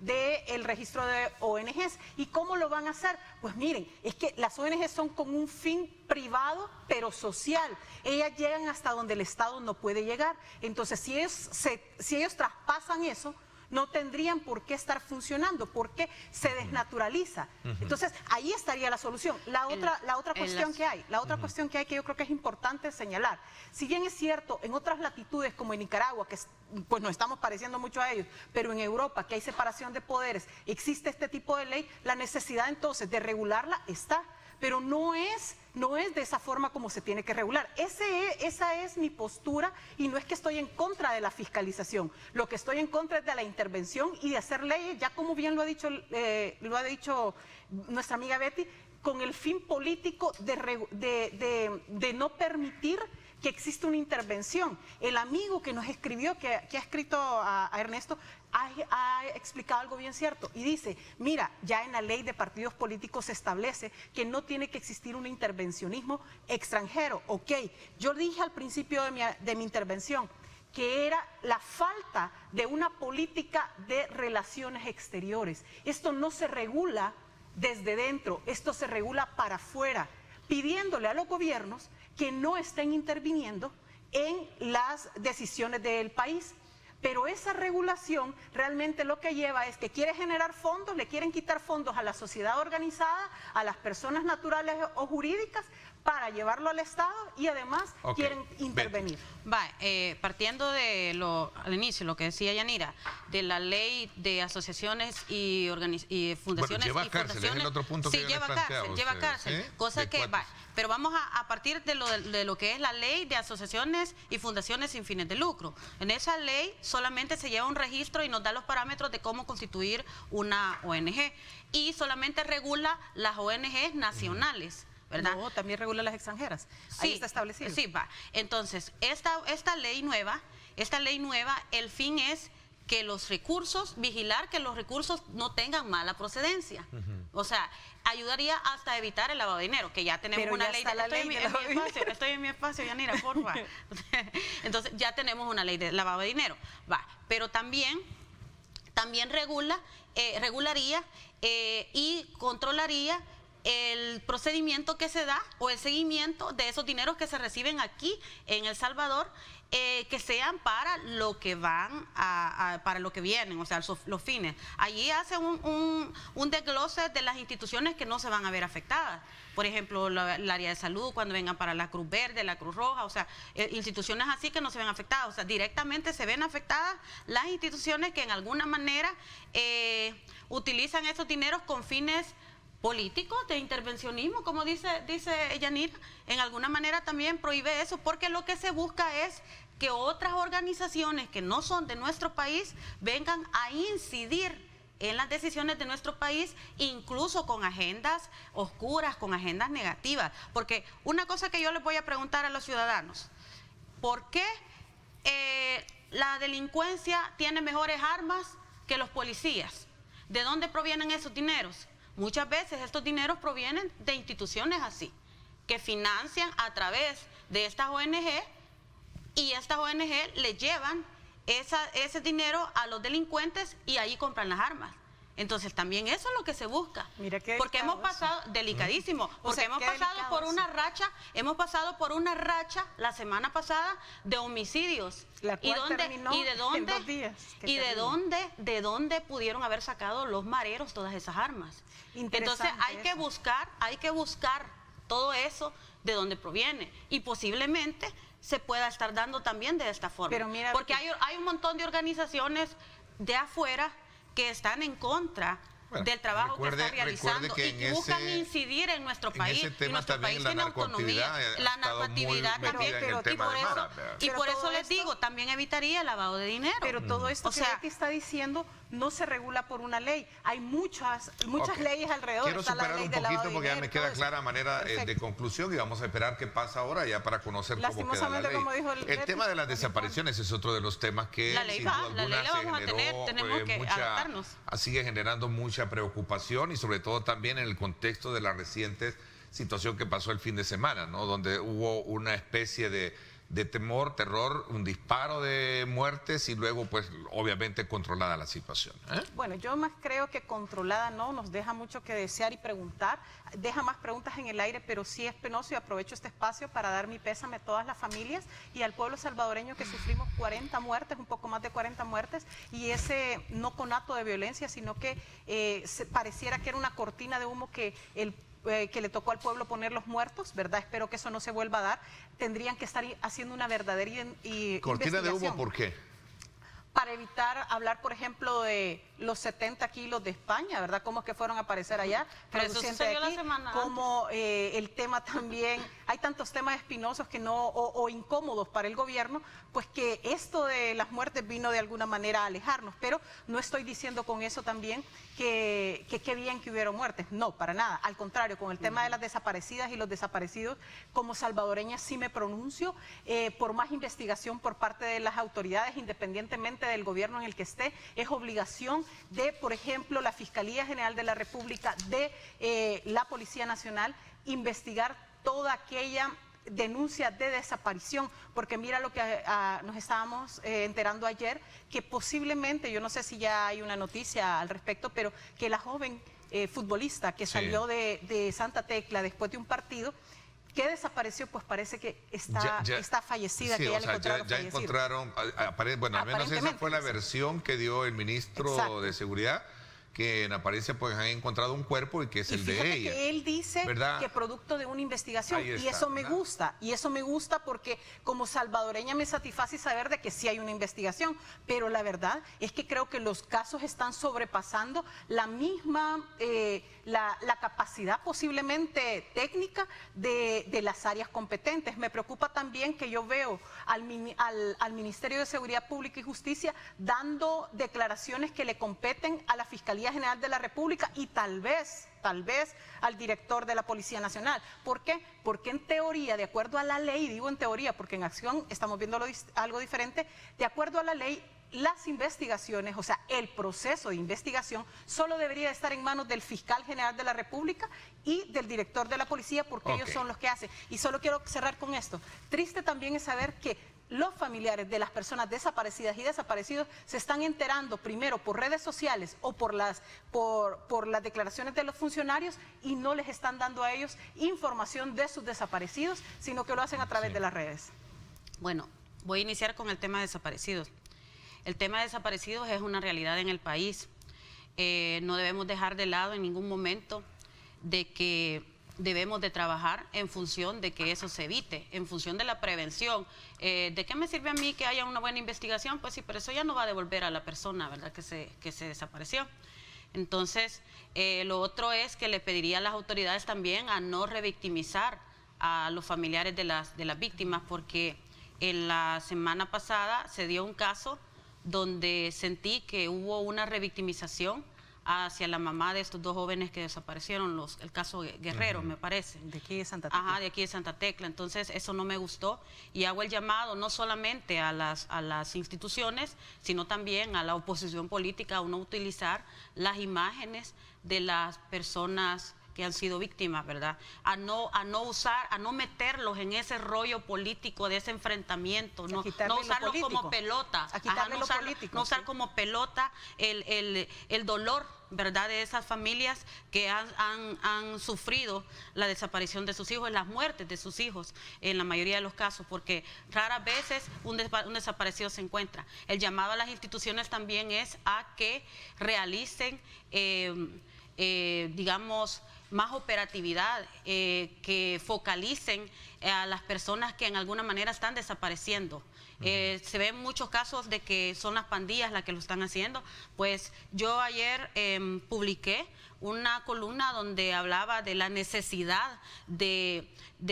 S4: del registro de ONGs. ¿Y cómo lo van a hacer? Pues miren, es que las ONGs son con un fin privado pero social. Ellas llegan hasta donde el Estado no puede llegar. Entonces, si ellos traspasan eso, no tendrían por qué estar funcionando, porque se desnaturaliza. Entonces, ahí estaría la solución. La otra cuestión que hay, que yo creo que es importante señalar, si bien es cierto, en otras latitudes como en Nicaragua, que pues nos estamos pareciendo mucho a ellos, pero en Europa, que hay separación de poderes, existe este tipo de ley, la necesidad entonces de regularla está, pero no es de esa forma como se tiene que regular. Esa es mi postura, y no es que estoy en contra de la fiscalización. Lo que estoy en contra es de la intervención y de hacer leyes, ya como bien lo ha dicho nuestra amiga Betty, con el fin político de no permitir que exista una intervención. El amigo que nos escribió, que ha escrito a Ernesto, ha explicado algo bien cierto y dice, mira, ya en la ley de partidos políticos se establece que no tiene que existir un intervencionismo extranjero. Ok, yo dije al principio de mi intervención que era la falta de una política de relaciones exteriores. Esto no se regula desde dentro, esto se regula para afuera, pidiéndole a los gobiernos que no estén interviniendo en las decisiones del país. Pero esa regulación realmente lo que lleva es que quiere generar fondos, le quieren quitar fondos a la sociedad organizada, a las personas naturales o jurídicas, para llevarlo al Estado, y además quieren intervenir.
S3: Partiendo al inicio, lo que decía Yanira, de la ley de asociaciones y fundaciones.
S2: Bueno, lleva cárcel, es el otro punto que
S3: lleva cárcel, ¿sí? Cosa que pero vamos a partir de lo que es la ley de asociaciones y fundaciones sin fines de lucro. En esa ley solamente se lleva un registro y nos da los parámetros de cómo constituir una ONG, y solamente regula las ONGs nacionales, ¿verdad?
S4: No, también regula las extranjeras. Ahí está establecido.
S3: Sí, va. Entonces, esta ley nueva, el fin es que vigilar que los recursos no tengan mala procedencia. O sea, ayudaría hasta evitar el lavado de dinero, que ya tenemos una ley. Estoy en mi espacio, Yanira, porfa. Entonces, ya tenemos una ley de lavado de dinero. Pero también regularía y controlaría el procedimiento que se da o el seguimiento de esos dineros que se reciben aquí en El Salvador, que sean para lo que van para lo que vienen, o sea, los fines. Allí hace un desglose de las instituciones que no se van a ver afectadas. Por ejemplo, el área de salud, cuando vengan para la Cruz Verde, la Cruz Roja, o sea, instituciones así que no se ven afectadas. O sea, directamente se ven afectadas las instituciones que en alguna manera utilizan esos dineros con fines políticos, de intervencionismo, como dice Yanira. En alguna manera también prohíbe eso, porque lo que se busca es que otras organizaciones que no son de nuestro país vengan a incidir en las decisiones de nuestro país, incluso con agendas oscuras, con agendas negativas. Porque una cosa que yo les voy a preguntar a los ciudadanos, ¿por qué la delincuencia tiene mejores armas que los policías? ¿De dónde provienen esos dineros? Muchas veces estos dineros provienen de instituciones así, que financian a través de estas ONG, y estas ONG le llevan ese dinero a los delincuentes y ahí compran las armas. Entonces también eso es lo que se busca.
S4: Mira qué
S3: porque hemos pasado, delicadísimo, porque hemos pasado por una racha la semana pasada de homicidios. ¿De dónde pudieron haber sacado los mareros todas esas armas? Entonces hay que buscar todo eso de dónde proviene, y posiblemente se pueda estar dando también de esta forma.
S4: Pero mira,
S3: porque hay un montón de organizaciones de afuera que están en contra del trabajo que está realizando y que buscan incidir en nuestro país. Y nuestro país tiene autonomía, la narcoactividad también, y por eso les digo, también evitaría el lavado de dinero.
S4: Pero todo esto que Betty está diciendo no se regula por una ley. Hay muchas leyes alrededor.
S2: Quiero superar un poquito porque ya me queda clara manera de conclusión y vamos a esperar qué pasa ahora ya para conocer cómo queda la ley.
S4: Como dijo
S2: el tema de las desapariciones es otro de los temas que
S3: la ley
S2: sin duda alguna
S3: la vamos a tener, tenemos que adaptarnos.
S2: Sigue generando mucha preocupación y sobre todo también en el contexto de la reciente situación que pasó el fin de semana, ¿no? Donde hubo una especie de temor, terror, un disparo de muertes y luego pues obviamente controlada la situación.
S4: Bueno, yo más creo que controlada no, nos deja mucho que desear y preguntar, deja más preguntas en el aire, pero sí es penoso y aprovecho este espacio para dar mi pésame a todas las familias y al pueblo salvadoreño que sufrimos 40 muertes, un poco más de 40 muertes, y ese no conato de violencia, sino que pareciera que era una cortina de humo que le tocó al pueblo poner los muertos, ¿verdad? Espero que eso no se vuelva a dar. Tendrían que estar haciendo una verdadera
S2: ¿Cortina de humo por qué?
S4: Para evitar hablar, por ejemplo, de los 70 kilos de España, ¿verdad? Cómo es que fueron a aparecer allá,
S3: pero eso sucedió la semana
S4: como el tema también, hay tantos temas espinosos que no, o incómodos para el gobierno, pues que esto de las muertes vino de alguna manera a alejarnos, pero no estoy diciendo con eso también que qué bien que hubieron muertes, no, para nada, al contrario, con el tema de las desaparecidas y los desaparecidos, como salvadoreña sí me pronuncio por más investigación por parte de las autoridades, independientemente del gobierno en el que esté, es obligación de, por ejemplo, la Fiscalía General de la República, de la Policía Nacional, investigar toda aquella denuncia de desaparición, porque mira lo que nos estábamos enterando ayer, que posiblemente, yo no sé si ya hay una noticia al respecto, pero que la joven futbolista que salió de Santa Tecla después de un partido, que desapareció, pues parece que está fallecida,
S2: sí,
S4: que
S2: ya encontraron, bueno, al menos esa fue la versión que dio el ministro de Seguridad, que en apariencia pues han encontrado un cuerpo y que es el de ella.
S4: Que él dice, ¿verdad?, que producto de una investigación, y eso me gusta, porque como salvadoreña me satisface saber de que sí hay una investigación, pero la verdad es que creo que los casos están sobrepasando la misma, la capacidad posiblemente técnica de las áreas competentes. Me preocupa también que yo veo al Ministerio de Seguridad Pública y Justicia dando declaraciones que le competen a la Fiscalía General de la República y tal vez al director de la Policía Nacional. ¿Por qué? Porque en teoría, de acuerdo a la ley, digo en teoría porque en acción estamos viendo algo diferente, de acuerdo a la ley, las investigaciones, o sea, el proceso de investigación solo debería estar en manos del Fiscal General de la República y del director de la Policía, porque ellos son los que hacen. Y solo quiero cerrar con esto. Triste también es saber que los familiares de las personas desaparecidas y desaparecidos se están enterando primero por redes sociales o por las declaraciones de los funcionarios y no les están dando a ellos información de sus desaparecidos, sino que lo hacen a través de las redes.
S3: Bueno, voy a iniciar con el tema de desaparecidos. El tema de desaparecidos es una realidad en el país. No debemos dejar de lado en ningún momento de que debemos de trabajar en función de que eso se evite, en función de la prevención. ¿De qué me sirve a mí que haya una buena investigación? Pues sí, pero eso ya no va a devolver a la persona, ¿verdad?, que se desapareció. Entonces, lo otro es que le pediría a las autoridades también a no revictimizar a los familiares de las víctimas, porque en la semana pasada se dio un caso donde sentí que hubo una revictimización hacia la mamá de estos dos jóvenes que desaparecieron, el caso Guerrero, me parece.
S4: De aquí de Santa Tecla.
S3: Ajá, de aquí de Santa Tecla. Entonces, eso no me gustó y hago el llamado no solamente a las instituciones, sino también a la oposición política a no utilizar las imágenes de las personas que han sido víctimas, ¿verdad? A no meterlos en ese rollo político de ese enfrentamiento, no usarlo como pelota, no usar como pelota el dolor, ¿verdad?, de esas familias que han sufrido la desaparición de sus hijos, las muertes de sus hijos, en la mayoría de los casos, porque raras veces un desaparecido se encuentra. El llamado a las instituciones también es a que realicen, digamos, más operatividad, que focalicen a las personas que en alguna manera están desapareciendo. Se ven muchos casos de que son las pandillas las que lo están haciendo. Pues yo ayer publiqué una columna donde hablaba de la necesidad de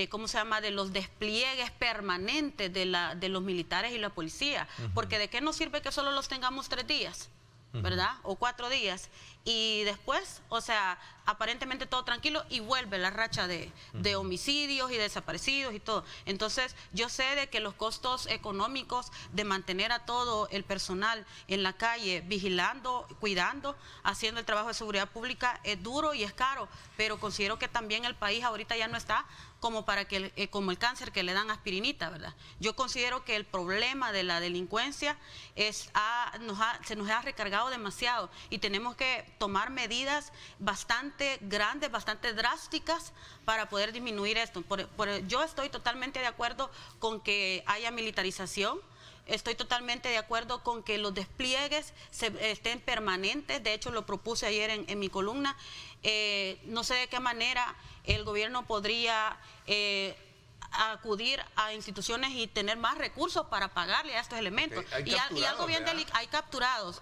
S3: ¿cómo se llama?, de los despliegues permanentes de los militares y la policía. Porque ¿de qué nos sirve que solo los tengamos 3 días? ¿Verdad? O 4 días. Y después, o sea, aparentemente todo tranquilo y vuelve la racha de homicidios y desaparecidos y todo. Entonces, yo sé de que los costos económicos de mantener a todo el personal en la calle, vigilando, cuidando, haciendo el trabajo de seguridad pública es duro y es caro, pero considero que también el país ahorita ya no está como para que como el cáncer que le dan aspirinita, ¿verdad? Yo considero que el problema de la delincuencia se nos ha recargado demasiado y tenemos que tomar medidas bastante grandes, bastante drásticas para poder disminuir esto. Yo estoy totalmente de acuerdo con que haya militarización. Estoy totalmente de acuerdo con que los despliegues estén permanentes. De hecho, lo propuse ayer en mi columna. No sé de qué manera el gobierno podría acudir a instituciones y tener más recursos para pagarle a estos elementos. Y algo bien delicado, hay capturados,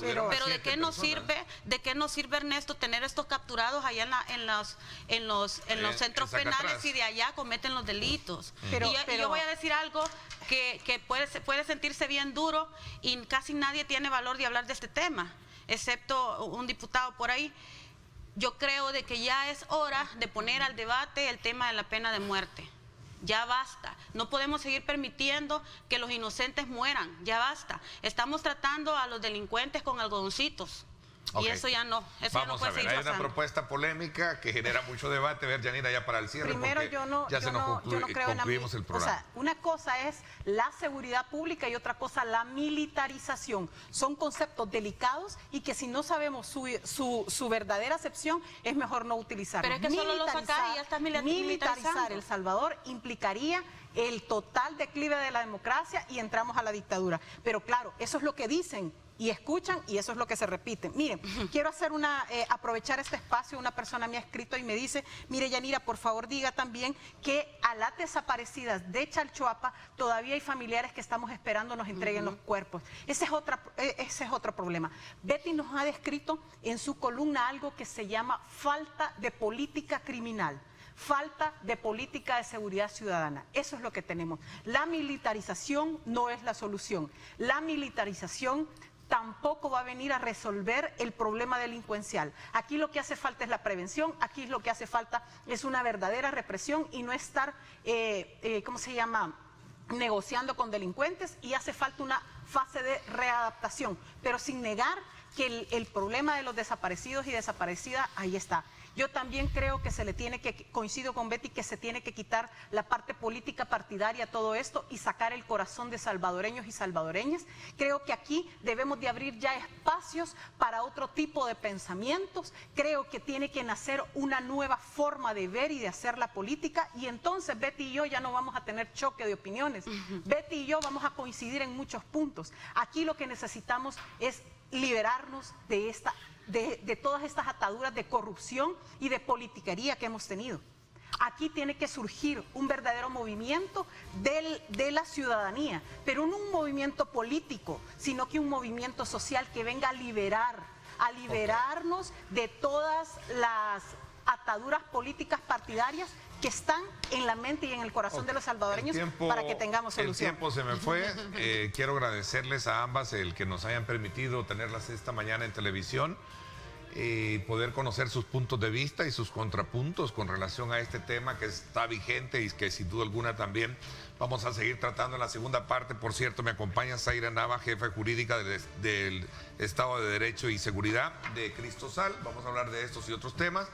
S3: pero ¿de qué nos sirve, Ernesto, tener estos capturados allá en los centros penales y de allá cometen los delitos? Y yo voy a decir algo que puede sentirse bien duro y casi nadie tiene valor de hablar de este tema, excepto un diputado por ahí. Yo creo de que ya es hora de poner al debate el tema de la pena de muerte. Ya basta. No podemos seguir permitiendo que los inocentes mueran. Ya basta. Estamos tratando a los delincuentes con algodoncitos. Y eso ya no. Eso
S2: Vamos
S3: ya no puede
S2: a ver,
S3: seguir
S2: hay
S3: pasando.
S2: una propuesta polémica que genera mucho debate. A ver, Yanira, ya para el cierre.
S4: Primero, yo no creo en
S2: el programa.
S4: O sea, una cosa es la seguridad pública y otra cosa la militarización. Son conceptos delicados y que si no sabemos su verdadera acepción es mejor no utilizarlos.
S3: Pero es que solo lo sacas y ya estás
S4: militarizar El Salvador implicaría el total declive de la democracia y entramos a la dictadura. Pero claro, eso es lo que dicen y escuchan y eso es lo que se repite. Miren, quiero hacer aprovechar este espacio. Una persona me ha escrito y me dice: mire, Yanira, por favor diga también que a las desaparecidas de Chalchuapa todavía hay familiares que estamos esperando nos entreguen los cuerpos. Ese es otro problema. Betty nos ha descrito en su columna algo que se llama falta de política criminal. Falta de política de seguridad ciudadana. Eso es lo que tenemos. La militarización no es la solución. La militarización tampoco va a venir a resolver el problema delincuencial. Aquí lo que hace falta es la prevención, aquí lo que hace falta es una verdadera represión y no estar, ¿cómo se llama?, negociando con delincuentes, y hace falta una fase de readaptación, pero sin negar que el problema de los desaparecidos y desaparecidas ahí está. Yo también creo que coincido con Betty, que se tiene que quitar la parte política partidaria a todo esto y sacar el corazón de salvadoreños y salvadoreñas. Creo que aquí debemos de abrir ya espacios para otro tipo de pensamientos. Creo que tiene que nacer una nueva forma de ver y de hacer la política, y entonces Betty y yo ya no vamos a tener choque de opiniones. Betty y yo vamos a coincidir en muchos puntos. Aquí lo que necesitamos es liberarnos de todas estas ataduras de corrupción y de politiquería que hemos tenido. Aquí tiene que surgir un verdadero movimiento de la ciudadanía, pero no un movimiento político, sino que un movimiento social que venga a liberarnos de todas las ataduras políticas partidarias que están en la mente y en el corazón de los salvadoreños, para que tengamos solución.
S2: El tiempo se me fue. Quiero agradecerles a ambas el que nos hayan permitido tenerlas esta mañana en televisión y poder conocer sus puntos de vista y sus contrapuntos con relación a este tema que está vigente y que sin duda alguna también vamos a seguir tratando en la segunda parte. Por cierto, me acompaña Zaira Nava, jefe jurídica del Estado de Derecho y Seguridad de Cristosal. Vamos a hablar de estos y otros temas.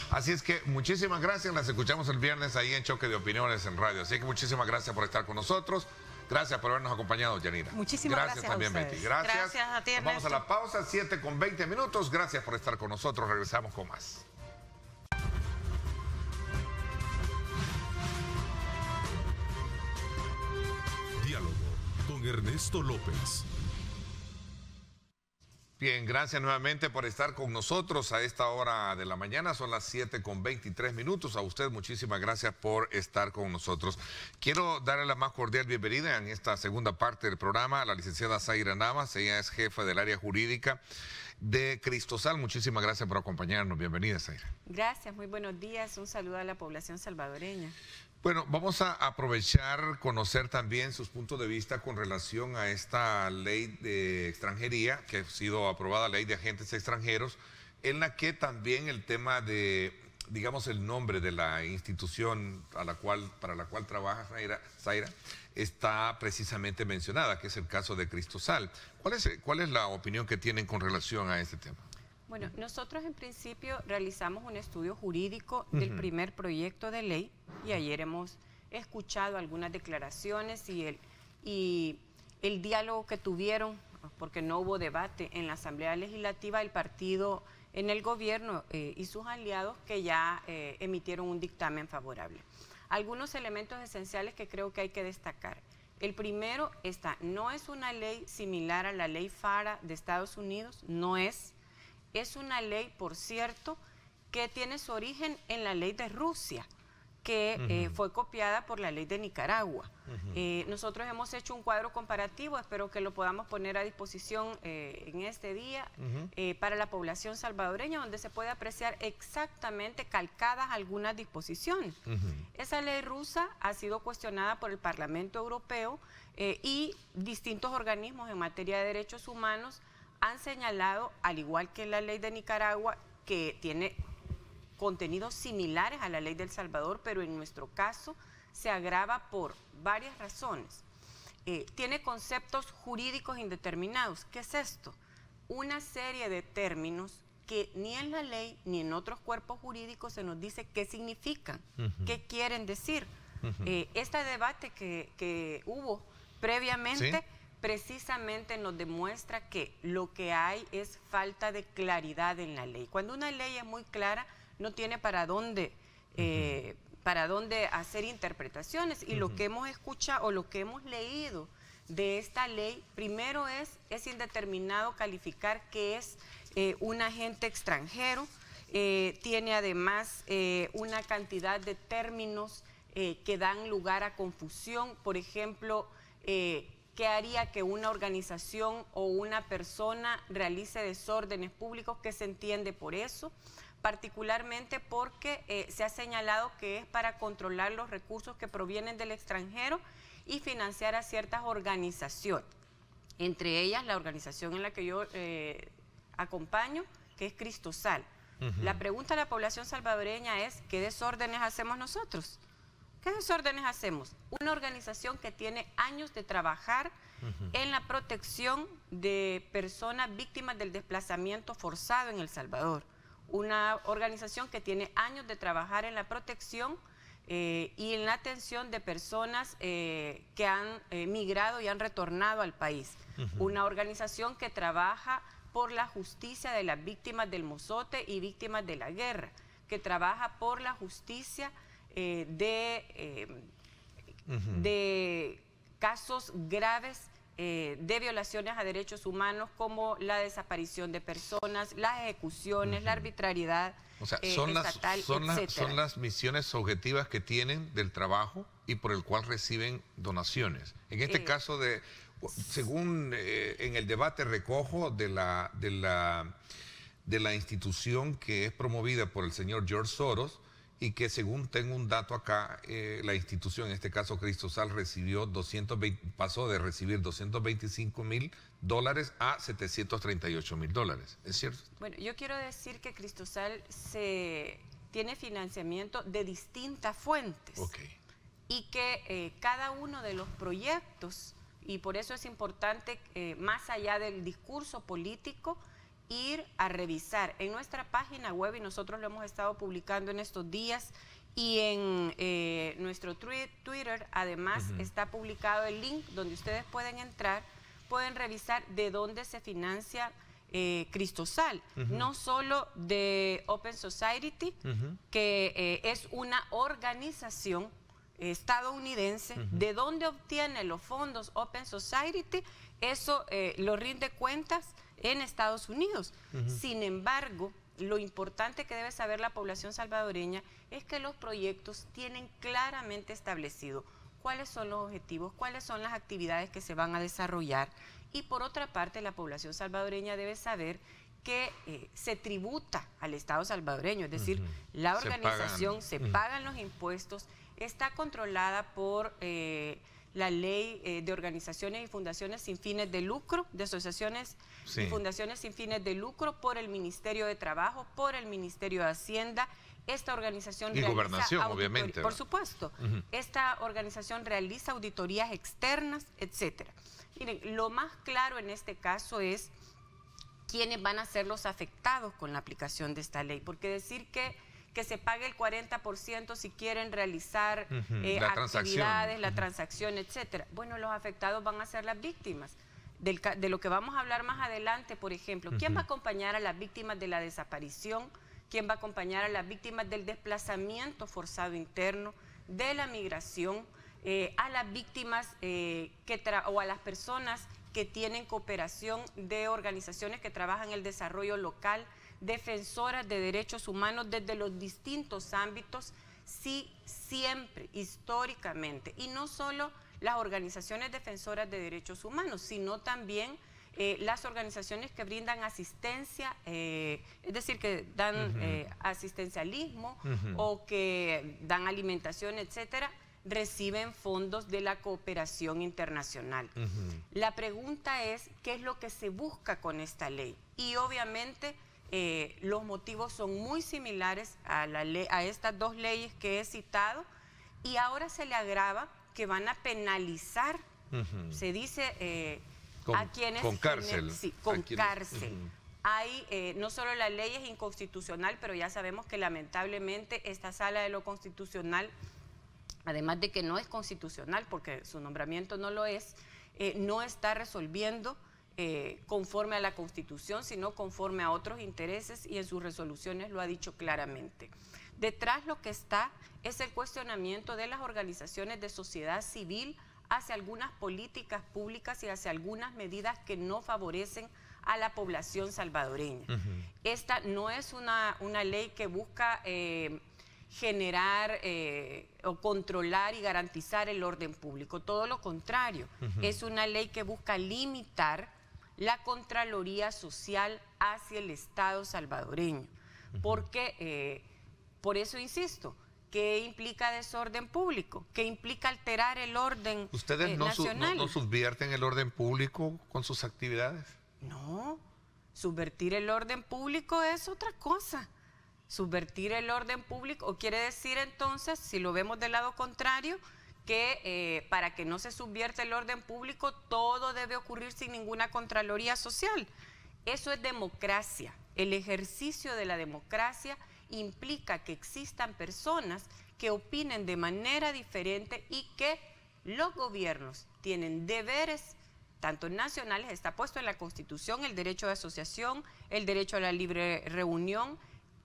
S2: Así es que muchísimas gracias, las escuchamos el viernes ahí en Choque de Opiniones en Radio. Así que muchísimas gracias por estar con nosotros. Gracias por habernos acompañado, Yanira.
S4: Muchísimas gracias
S2: también,
S4: a ustedes.
S2: Betty. Gracias
S3: a ti, Ernesto.
S2: Vamos a la pausa, 7:20. Gracias por estar con nosotros. Regresamos con más.
S1: Diálogo con Ernesto López.
S2: Bien, gracias nuevamente por estar con nosotros a esta hora de la mañana. Son las 7:23. A usted muchísimas gracias por estar con nosotros. Quiero darle la más cordial bienvenida en esta segunda parte del programa a la licenciada Zaira Navas. Ella es jefa del área jurídica de Cristosal. Muchísimas gracias por acompañarnos. Bienvenida, Zaira.
S5: Gracias, muy buenos días. Un saludo a la población salvadoreña.
S2: Bueno, vamos a aprovechar, conocer también sus puntos de vista con relación a esta ley de extranjería, que ha sido aprobada, ley de agentes extranjeros, en la que también el tema de, digamos, el nombre de la institución para la cual trabaja Zaira, está precisamente mencionada, que es el caso de Cristosal. ¿Cuál es la opinión que tienen con relación a este tema?
S5: Bueno, nosotros en principio realizamos un estudio jurídico del primer proyecto de ley y ayer hemos escuchado algunas declaraciones y el diálogo que tuvieron, porque no hubo debate en la Asamblea Legislativa, el partido en el gobierno y sus aliados que ya emitieron un dictamen favorable. Algunos elementos esenciales que creo que hay que destacar. El primero, no es una ley similar a la ley FARA de Estados Unidos, no es. Es una ley, por cierto, que tiene su origen en la ley de Rusia, que fue copiada por la ley de Nicaragua. Nosotros hemos hecho un cuadro comparativo, espero que lo podamos poner a disposición en este día para la población salvadoreña, donde se puede apreciar exactamente calcadas algunas disposiciones. Esa ley rusa ha sido cuestionada por el Parlamento Europeo y distintos organismos en materia de derechos humanos han señalado, al igual que la ley de Nicaragua, que tiene contenidos similares a la ley de El Salvador, pero en nuestro caso se agrava por varias razones. Tiene conceptos jurídicos indeterminados. ¿Qué es esto? Una serie de términos que ni en la ley ni en otros cuerpos jurídicos se nos dice qué significan, qué quieren decir. Este debate que hubo previamente... ¿Sí? Precisamente nos demuestra que lo que hay es falta de claridad en la ley. Cuando una ley es muy clara, no tiene para dónde hacer interpretaciones. Y lo que hemos escuchado o lo que hemos leído de esta ley, primero es indeterminado calificar que es un agente extranjero. Tiene además una cantidad de términos que dan lugar a confusión. Por ejemplo, ¿qué haría que una organización o una persona realice desórdenes públicos? ¿Qué se entiende por eso? Particularmente porque se ha señalado que es para controlar los recursos que provienen del extranjero y financiar a ciertas organizaciones. Entre ellas, la organización en la que yo acompaño, que es Cristosal. La pregunta de la población salvadoreña es, ¿qué desórdenes hacemos nosotros? ¿Qué desórdenes hacemos? Una organización que tiene años de trabajar en la protección de personas víctimas del desplazamiento forzado en El Salvador. Una organización que tiene años de trabajar en la protección y en la atención de personas que han migrado y han retornado al país. Una organización que trabaja por la justicia de las víctimas del mozote y víctimas de la guerra, que trabaja por la justicia de casos graves de violaciones a derechos humanos, como la desaparición de personas, las ejecuciones, la arbitrariedad estatal,
S2: son las misiones objetivas que tienen del trabajo y por el cual reciben donaciones. En este caso, según en el debate recojo de la institución que es promovida por el señor George Soros, y que según tengo un dato acá, la institución, en este caso Cristosal, pasó de recibir $225,000 a $738,000. ¿Es cierto?
S5: Bueno, yo quiero decir que Cristosal tiene financiamiento de distintas fuentes. Y que cada uno de los proyectos, y por eso es importante, más allá del discurso político, ir a revisar en nuestra página web, y nosotros lo hemos estado publicando en estos días, y en nuestro Twitter además está publicado el link donde ustedes pueden entrar, pueden revisar de dónde se financia Cristosal, no solo de Open Society, que es una organización estadounidense, de dónde obtiene los fondos Open Society, eso lo rinde cuentas en Estados Unidos. Sin embargo, lo importante que debe saber la población salvadoreña es que los proyectos tienen claramente establecido cuáles son los objetivos, cuáles son las actividades que se van a desarrollar. Y por otra parte, la población salvadoreña debe saber que se tributa al Estado salvadoreño, es decir, la organización, se pagan los impuestos, está controlada por la ley de organizaciones y fundaciones sin fines de lucro, de asociaciones y fundaciones sin fines de lucro, por el Ministerio de Trabajo, por el Ministerio de Hacienda. Esta organización
S2: y gobernación, obviamente.
S5: Por supuesto. Esta organización realiza auditorías externas, etcétera. Miren, lo más claro en este caso es quiénes van a ser los afectados con la aplicación de esta ley, porque decir que se pague el 40% si quieren realizar actividades, la transacción, etcétera. Bueno, los afectados van a ser las víctimas. De lo que vamos a hablar más adelante, por ejemplo, ¿quién va a acompañar a las víctimas de la desaparición? ¿Quién va a acompañar a las víctimas del desplazamiento forzado interno, de la migración, a las víctimas o a las personas que tienen cooperación de organizaciones que trabajan en el desarrollo local, defensoras de derechos humanos desde los distintos ámbitos? Sí, siempre, históricamente, y no solo las organizaciones defensoras de derechos humanos, sino también las organizaciones que brindan asistencia, es decir, que dan asistencialismo o que dan alimentación, etcétera, reciben fondos de la cooperación internacional. La pregunta es, ¿qué es lo que se busca con esta ley? Y obviamente los motivos son muy similares a estas dos leyes que he citado, y ahora se le agrava que van a penalizar, se dice, a quienes...
S2: Con cárcel.
S5: Sí, con cárcel. Hay, no solo la ley es inconstitucional, pero ya sabemos que lamentablemente esta sala de lo constitucional, además de que no es constitucional, porque su nombramiento no lo es, no está resolviendo conforme a la Constitución, sino conforme a otros intereses, y en sus resoluciones lo ha dicho claramente. Detrás lo que está es el cuestionamiento de las organizaciones de sociedad civil hacia algunas políticas públicas y hacia algunas medidas que no favorecen a la población salvadoreña. Esta no es una ley que busca generar o controlar y garantizar el orden público, todo lo contrario, es una ley que busca limitar la Contraloría Social hacia el Estado salvadoreño, porque, por eso insisto, ¿qué implica desorden público? ¿Qué implica alterar el orden
S2: ¿Ustedes
S5: nacional?
S2: ¿No subvierten el orden público con sus actividades?
S5: No, subvertir el orden público es otra cosa. Subvertir el orden público, o quiere decir entonces, si lo vemos del lado contrario, que para que no se subvierta el orden público, todo debe ocurrir sin ninguna Contraloría Social. Eso es democracia. El ejercicio de la democracia implica que existan personas que opinen de manera diferente y que los gobiernos tienen deberes, tanto nacionales, está puesto en la Constitución, el derecho de asociación, el derecho a la libre reunión,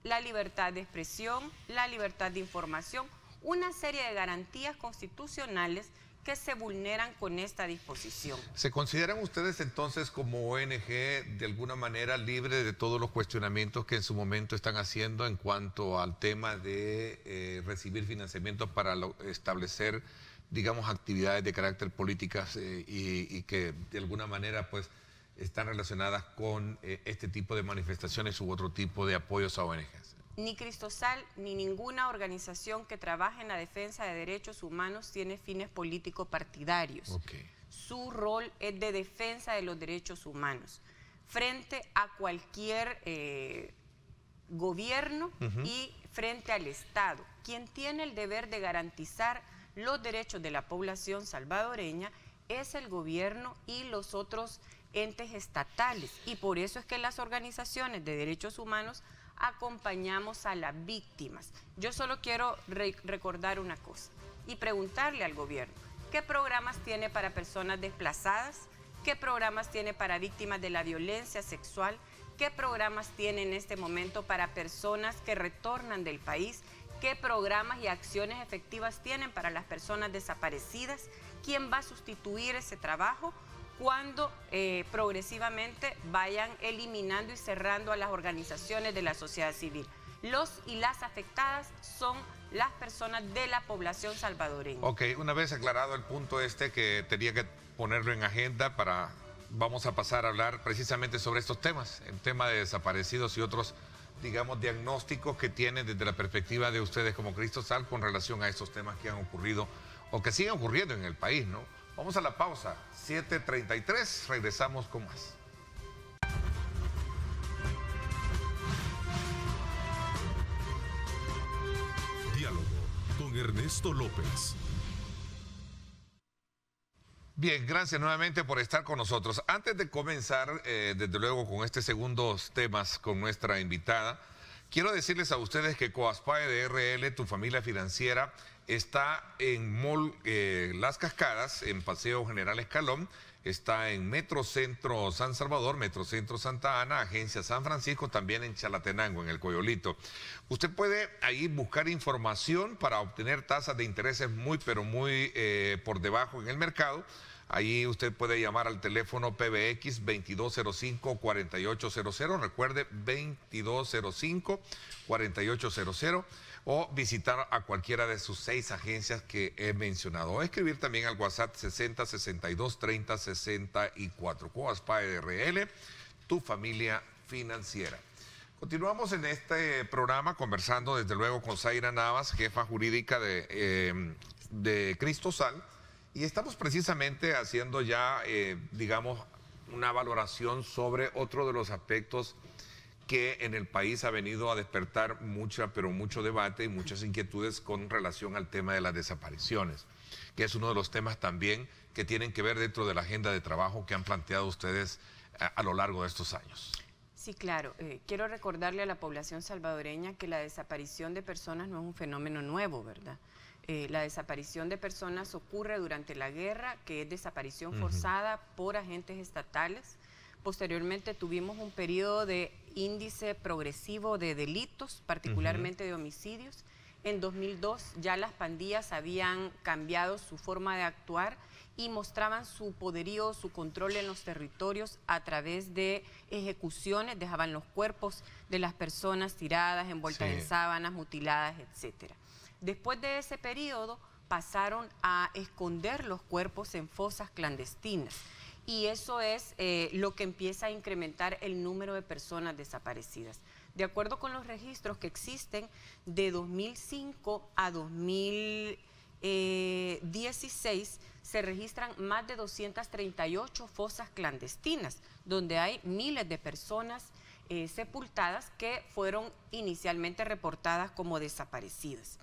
S5: la libertad de expresión, la libertad de información, una serie de garantías constitucionales que se vulneran con esta disposición.
S2: ¿Se consideran ustedes entonces como ONG de alguna manera libre de todos los cuestionamientos que en su momento están haciendo en cuanto al tema de recibir financiamientos para establecer, digamos, actividades de carácter políticas y que de alguna manera pues están relacionadas con este tipo de manifestaciones u otro tipo de apoyos a ONGs?
S5: Ni Cristosal ni ninguna organización que trabaje en la defensa de derechos humanos tiene fines políticos partidarios. Su rol es de defensa de los derechos humanos frente a cualquier gobierno y frente al Estado. Quien tiene el deber de garantizar los derechos de la población salvadoreña es el gobierno y los otros entes estatales, y por eso es que las organizaciones de derechos humanos acompañamos a las víctimas. Yo solo quiero recordar una cosa y preguntarle al gobierno, ¿qué programas tiene para personas desplazadas? ¿Qué programas tiene para víctimas de la violencia sexual? ¿Qué programas tiene en este momento para personas que retornan del país? ¿Qué programas y acciones efectivas tienen para las personas desaparecidas? ¿Quién va a sustituir ese trabajo? cuando progresivamente vayan eliminando y cerrando a las organizaciones de la sociedad civil. Los y las afectadas son las personas de la población salvadoreña.
S2: Ok, una vez aclarado el punto que tenía que ponerlo en agenda vamos a pasar a hablar precisamente sobre estos temas, el tema de desaparecidos y otros, digamos, diagnósticos que tienen desde la perspectiva de ustedes como Cristosal con relación a estos temas que han ocurrido o que siguen ocurriendo en el país, ¿no? Vamos a la pausa, 7:33, regresamos con más.
S1: Diálogo con Ernesto López.
S2: Bien, gracias nuevamente por estar con nosotros. Antes de comenzar, desde luego, con este segundos temas con nuestra invitada, quiero decirles a ustedes que Coaspae de RL, tu familia financiera, está en Mall Las Cascadas, en Paseo General Escalón, está en Metrocentro San Salvador, Metrocentro Santa Ana, Agencia San Francisco, también en Chalatenango, en el Coyolito. Usted puede ahí buscar información para obtener tasas de intereses muy, pero muy por debajo en el mercado. Ahí usted puede llamar al teléfono PBX 2205-4800, recuerde 2205-4800, o visitar a cualquiera de sus 6 agencias que he mencionado. O escribir también al WhatsApp 60623064. Coaspae RL, tu familia financiera. Continuamos en este programa conversando desde luego con Zaira Navas, jefa jurídica de Cristosal. Y estamos precisamente haciendo ya, digamos, una valoración sobre otro de los aspectos que en el país ha venido a despertar mucho debate y muchas inquietudes con relación al tema de las desapariciones, que es uno de los temas también que tienen que ver dentro de la agenda de trabajo que han planteado ustedes a lo largo de estos años.
S5: Sí, claro. Quiero recordarle a la población salvadoreña que la desaparición de personas no es un fenómeno nuevo, ¿verdad? La desaparición de personas ocurre durante la guerra, que es desaparición forzada por agentes estatales. Posteriormente tuvimos un periodo de índice progresivo de delitos, particularmente de homicidios. En 2002 ya las pandillas habían cambiado su forma de actuar y mostraban su poderío, su control en los territorios a través de ejecuciones, dejaban los cuerpos de las personas tiradas, envueltas en sábanas, mutiladas, etcétera. Después de ese periodo pasaron a esconder los cuerpos en fosas clandestinas y eso es lo que empieza a incrementar el número de personas desaparecidas. De acuerdo con los registros que existen, de 2005 a 2016 se registran más de 238 fosas clandestinas, donde hay miles de personas sepultadas que fueron inicialmente reportadas como desaparecidas.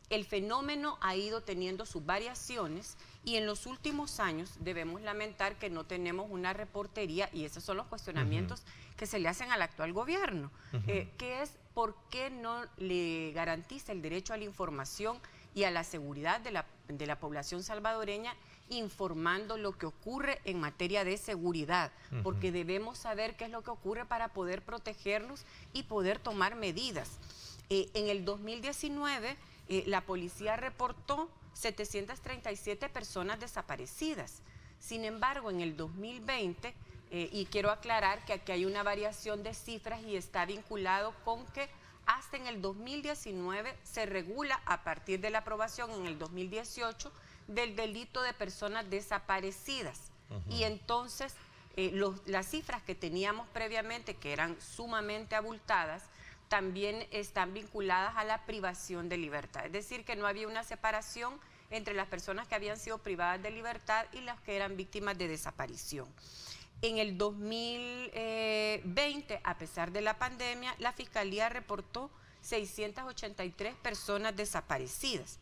S5: El fenómeno ha ido teniendo sus variaciones y en los últimos años debemos lamentar que no tenemos una reportería y esos son los cuestionamientos que se le hacen al actual gobierno, que es por qué no le garantiza el derecho a la información y a la seguridad de la población salvadoreña, informando lo que ocurre en materia de seguridad, porque debemos saber qué es lo que ocurre para poder protegernos y poder tomar medidas. En el 2019 la policía reportó 737 personas desaparecidas. Sin embargo, en el 2020, y quiero aclarar que aquí hay una variación de cifras y está vinculado con que hasta en el 2019 se regula a partir de la aprobación en el 2018 del delito de personas desaparecidas. Y entonces las cifras que teníamos previamente, que eran sumamente abultadas, también están vinculadas a la privación de libertad. Es decir, que no había una separación entre las personas que habían sido privadas de libertad y las que eran víctimas de desaparición. En el 2020, a pesar de la pandemia, la Fiscalía reportó 683 personas desaparecidas.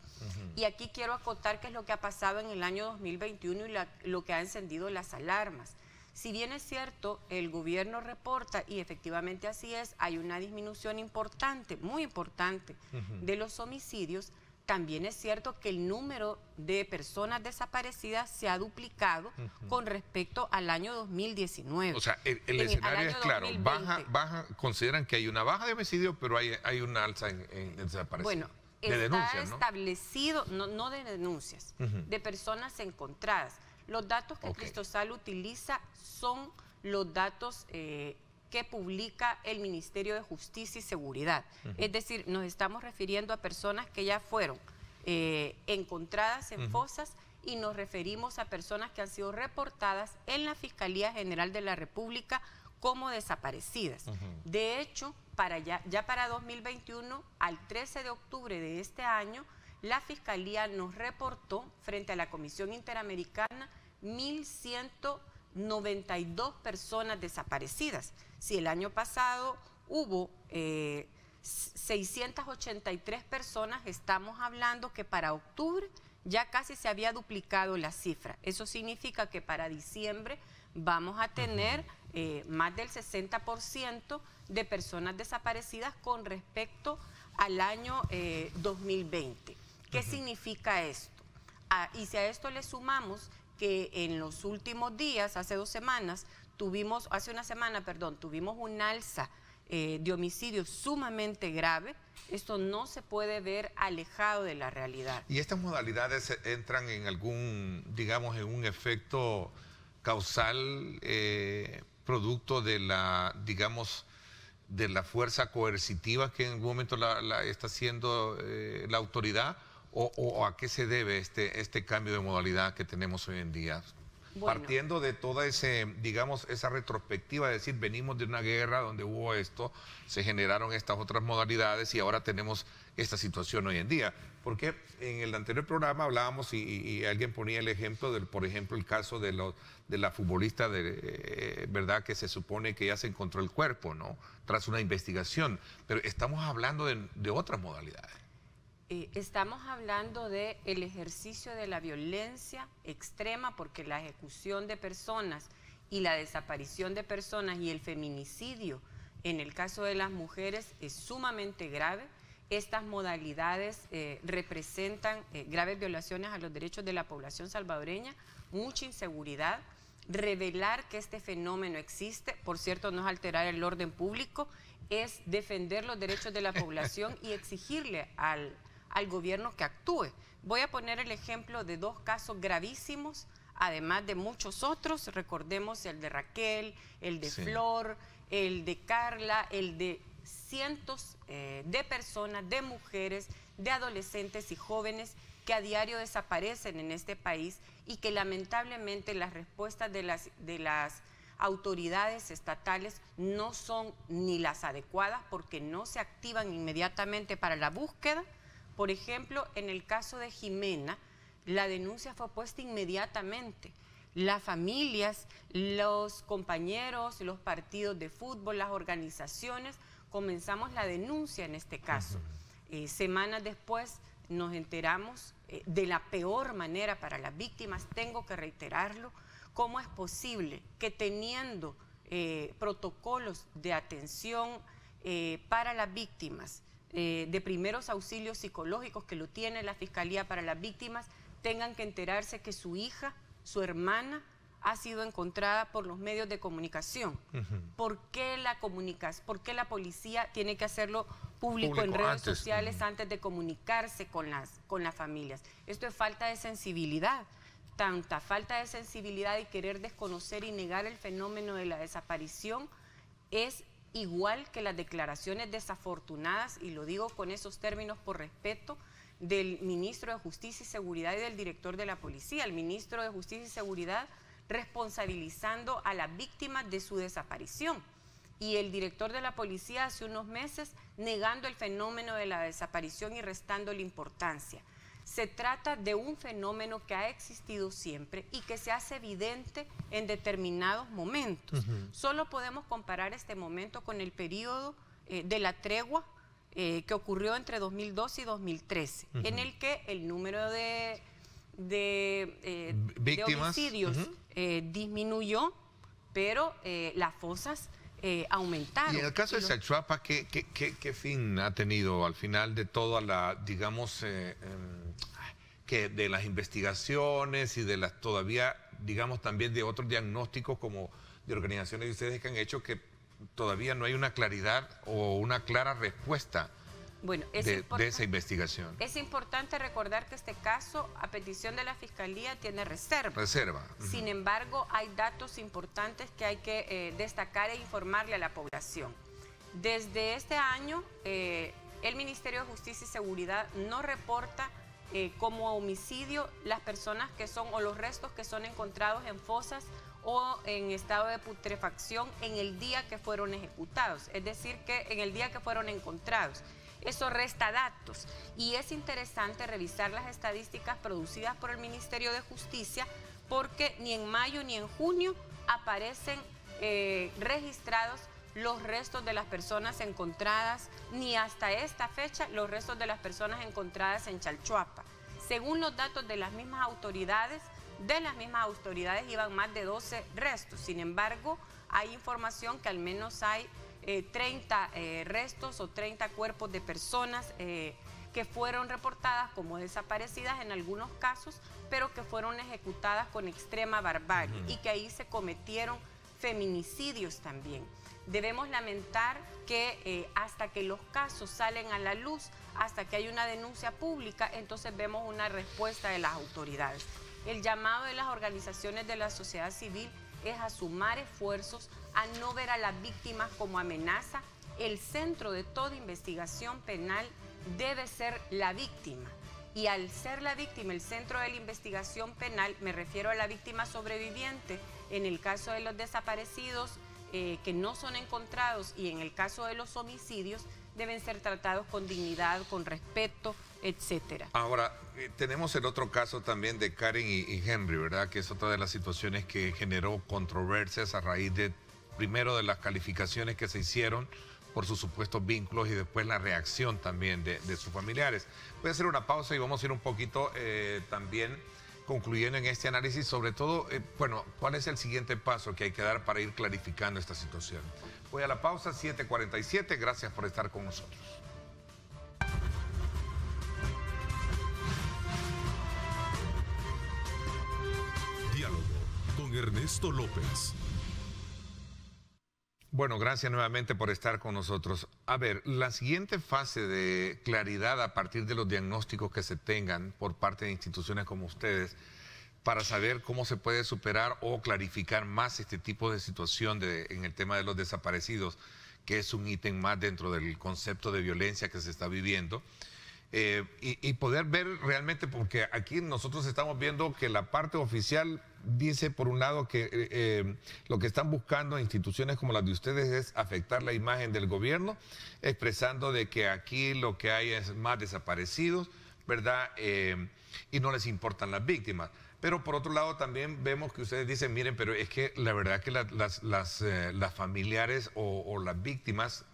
S5: Y aquí quiero acotar qué es lo que ha pasado en el año 2021 y lo que ha encendido las alarmas. Si bien es cierto, el gobierno reporta, y efectivamente así es, hay una disminución importante, muy importante, de los homicidios, también es cierto que el número de personas desaparecidas se ha duplicado con respecto al año 2019.
S2: O sea, el escenario es claro, consideran que hay una baja de homicidios, pero hay una alza en desapariciones.
S5: Bueno,
S2: de
S5: está
S2: denuncias, ¿no?
S5: establecido, no de denuncias, de personas encontradas. los datos que Cristosal utiliza son los datos que publica el Ministerio de Justicia y Seguridad. Es decir, nos estamos refiriendo a personas que ya fueron encontradas en fosas, y nos referimos a personas que han sido reportadas en la Fiscalía General de la República como desaparecidas. De hecho, ya para 2021, al 13 de octubre de este año, la Fiscalía nos reportó frente a la Comisión Interamericana 1.192 personas desaparecidas. Si el año pasado hubo 683 personas, estamos hablando que para octubre ya casi se había duplicado la cifra. Eso significa que para diciembre vamos a tener más del 60% de personas desaparecidas con respecto al año 2020. ¿Qué significa esto? Y si a esto le sumamos que en los últimos días, hace una semana, tuvimos un alza de homicidios sumamente grave, esto no se puede ver alejado de la realidad.
S2: ¿Y estas modalidades entran en algún, digamos, en un efecto causal producto de la, digamos, de la fuerza coercitiva que en algún momento la está haciendo la autoridad? ¿O a qué se debe este cambio de modalidad que tenemos hoy en día? Bueno, partiendo de toda esa retrospectiva, de decir, venimos de una guerra donde hubo esto, se generaron estas otras modalidades y ahora tenemos esta situación hoy en día. Porque en el anterior programa hablábamos y alguien ponía el ejemplo por ejemplo, el caso de la futbolista verdad, que se supone que ya se encontró el cuerpo, ¿no? Tras una investigación. Pero estamos hablando de otras modalidades.
S5: Estamos hablando del ejercicio de la violencia extrema, porque la ejecución de personas y la desaparición de personas y el feminicidio en el caso de las mujeres es sumamente grave. Estas modalidades representan graves violaciones a los derechos de la población salvadoreña, mucha inseguridad. Revelar que este fenómeno existe, por cierto, no es alterar el orden público, es defender los derechos de la población y exigirle al gobierno que actúe. Voy a poner el ejemplo de dos casos gravísimos, además de muchos otros. Recordemos el de Raquel, el de Flor, el de Carla, el de cientos de personas, de mujeres, de adolescentes y jóvenes que a diario desaparecen en este país y que lamentablemente las respuestas de las autoridades estatales no son ni las adecuadas, porque no se activan inmediatamente para la búsqueda. Por ejemplo, en el caso de Jimena, la denuncia fue puesta inmediatamente. Las familias, los compañeros, los partidos de fútbol, las organizaciones, comenzamos la denuncia en este caso. Semanas después nos enteramos de la peor manera para las víctimas. Tengo que reiterarlo, ¿cómo es posible que teniendo protocolos de atención para las víctimas, de primeros auxilios psicológicos que lo tiene la Fiscalía para las víctimas, tengan que enterarse que su hija, su hermana, ha sido encontrada por los medios de comunicación? ¿Por qué la policía tiene que hacerlo público en redes sociales antes de comunicarse con las familias? Esto es falta de sensibilidad. Tanta falta de sensibilidad y querer desconocer y negar el fenómeno de la desaparición es igual que las declaraciones desafortunadas, y lo digo con esos términos por respeto, del ministro de Justicia y Seguridad y del director de la policía. El ministro de Justicia y Seguridad responsabilizando a las víctimas de su desaparición, y el director de la policía hace unos meses negando el fenómeno de la desaparición y restándole importancia. Se trata de un fenómeno que ha existido siempre y que se hace evidente en determinados momentos. Solo podemos comparar este momento con el periodo de la tregua que ocurrió entre 2012 y 2013, en el que el número de homicidios disminuyó, pero las fosas aumentaron.
S2: Y en el caso de Sachuapa, ¿qué fin ha tenido al final de toda la, digamos, que de las investigaciones y de las todavía, digamos, también de otros diagnósticos como de organizaciones de ustedes que han hecho, que todavía no hay una claridad o una clara respuesta
S5: Bueno,
S2: de esa investigación?
S5: Es importante recordar que este caso, a petición de la Fiscalía, tiene reserva.
S2: Reserva.
S5: Sin embargo, hay datos importantes que hay que destacar e informarle a la población. Desde este año, el Ministerio de Justicia y Seguridad no reporta como homicidio las personas que son, o los restos que son encontrados en fosas o en estado de putrefacción en el día que fueron ejecutados, es decir, que en el día que fueron encontrados. Eso resta datos y es interesante revisar las estadísticas producidas por el Ministerio de Justicia, porque ni en mayo ni en junio aparecen registrados los restos de las personas encontradas, ni hasta esta fecha los restos de las personas encontradas en Chalchuapa. Según los datos de las mismas autoridades, iban más de 12 restos. Sin embargo, hay información que al menos hay 30 restos o 30 cuerpos de personas que fueron reportadas como desaparecidas en algunos casos, pero que fueron ejecutadas con extrema barbarie y que ahí se cometieron feminicidios también. Debemos lamentar que hasta que los casos salen a la luz, hasta que hay una denuncia pública, entonces vemos una respuesta de las autoridades. El llamado de las organizaciones de la sociedad civil es a sumar esfuerzos, a no ver a las víctimas como amenaza. El centro de toda investigación penal debe ser la víctima. Y al ser la víctima, el centro de la investigación penal, me refiero a la víctima sobreviviente, en el caso de los desaparecidos que no son encontrados y en el caso de los homicidios, deben ser tratados con dignidad, con respeto, etcétera.
S2: Ahora, tenemos el otro caso también de Karen y Henry, ¿verdad? Que es otra de las situaciones que generó controversias a raíz de, primero, de las calificaciones que se hicieron por sus supuestos vínculos y después la reacción también de sus familiares. Voy a hacer una pausa y vamos a ir un poquito también concluyendo en este análisis, sobre todo, bueno, ¿cuál es el siguiente paso que hay que dar para ir clarificando esta situación? Voy a la pausa, 7:47, gracias por estar con nosotros.
S1: Diálogo con Ernesto López.
S2: Bueno, gracias nuevamente por estar con nosotros. A ver, la siguiente fase de claridad a partir de los diagnósticos que se tengan por parte de instituciones como ustedes, para saber cómo se puede superar o clarificar más este tipo de situación en el tema de los desaparecidos, que es un ítem más dentro del concepto de violencia que se está viviendo. Y poder ver realmente, porque aquí nosotros estamos viendo que la parte oficial dice, por un lado, que lo que están buscando instituciones como las de ustedes es afectar la imagen del gobierno, expresando de que aquí lo que hay es más desaparecidos, ¿verdad? Y no les importan las víctimas. Pero por otro lado también vemos que ustedes dicen, miren, pero es que la verdad que las familiares o las víctimas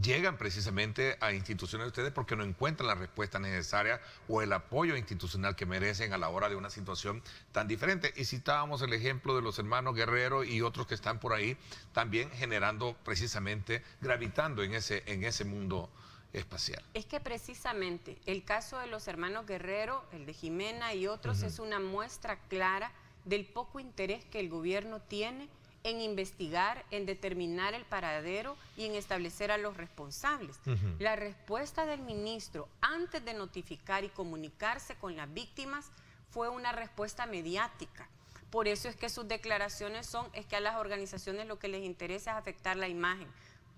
S2: llegan precisamente a instituciones de ustedes porque no encuentran la respuesta necesaria o el apoyo institucional que merecen a la hora de una situación tan diferente. Y citábamos el ejemplo de los hermanos Guerrero y otros que están por ahí también generando precisamente, gravitando en ese mundo espacial.
S5: Es que precisamente el caso de los hermanos Guerrero, el de Jimena y otros, es una muestra clara del poco interés que el gobierno tiene en investigar, en determinar el paradero y en establecer a los responsables. La respuesta del ministro antes de notificar y comunicarse con las víctimas fue una respuesta mediática. Por eso es que sus declaraciones es que a las organizaciones lo que les interesa es afectar la imagen.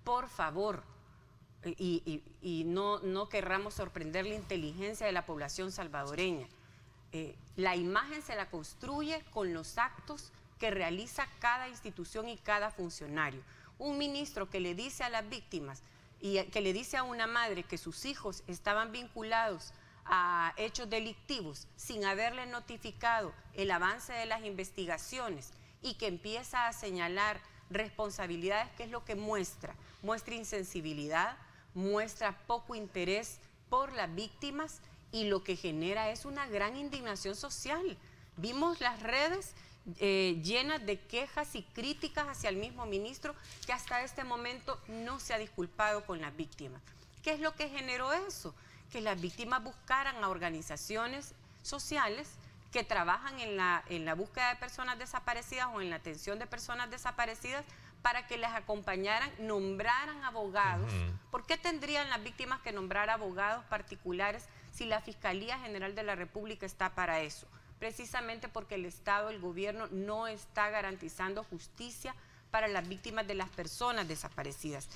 S5: Por favor, y no querramos sorprender la inteligencia de la población salvadoreña. La imagen se la construye con los actos que realiza cada institución y cada funcionario. Un ministro que le dice a las víctimas y que le dice a una madre que sus hijos estaban vinculados a hechos delictivos sin haberle notificado el avance de las investigaciones y que empieza a señalar responsabilidades, ¿qué es lo que muestra? Muestra insensibilidad, muestra poco interés por las víctimas y lo que genera es una gran indignación social. Vimos las redes llenas de quejas y críticas hacia el mismo ministro que hasta este momento no se ha disculpado con las víctimas. ¿Qué es lo que generó eso? Que las víctimas buscaran a organizaciones sociales que trabajan en la búsqueda de personas desaparecidas o en la atención de personas desaparecidas para que les acompañaran, nombraran abogados ¿Por qué tendrían las víctimas que nombrar abogados particulares si la Fiscalía General de la República está para eso? Precisamente porque el Estado, el gobierno, no está garantizando justicia para las víctimas de las personas desaparecidas,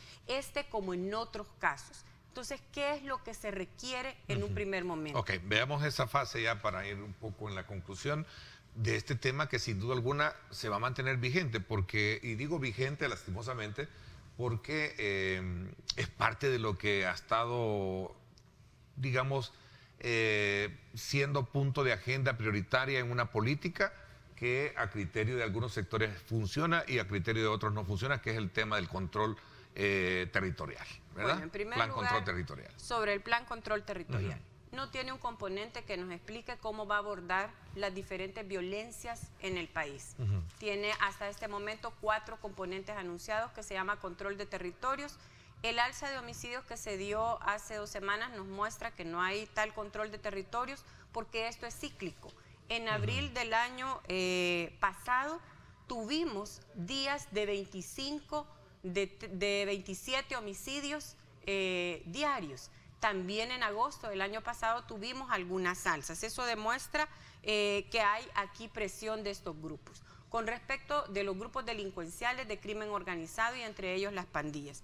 S5: como en otros casos. Entonces, ¿qué es lo que se requiere en un primer momento?
S2: Ok, veamos esa fase ya para ir un poco en la conclusión de este tema que sin duda alguna se va a mantener vigente, porque, y digo vigente lastimosamente, porque es parte de lo que ha estado, digamos, siendo punto de agenda prioritaria en una política que a criterio de algunos sectores funciona y a criterio de otros no funciona, que es el tema del control territorial, ¿verdad?
S5: Bueno, en primer
S2: plan
S5: lugar,
S2: control territorial.
S5: Sobre el plan control territorial. No tiene un componente que nos explique cómo va a abordar las diferentes violencias en el país. Tiene hasta este momento 4 componentes anunciados que se llama control de territorios. El alza de homicidios que se dio hace 2 semanas nos muestra que no hay tal control de territorios porque esto es cíclico. En abril del año pasado tuvimos días de 27 homicidios diarios. También en agosto del año pasado tuvimos algunas alzas. Eso demuestra que hay aquí presión de estos grupos. Con respecto de los grupos delincuenciales de crimen organizado y entre ellos las pandillas.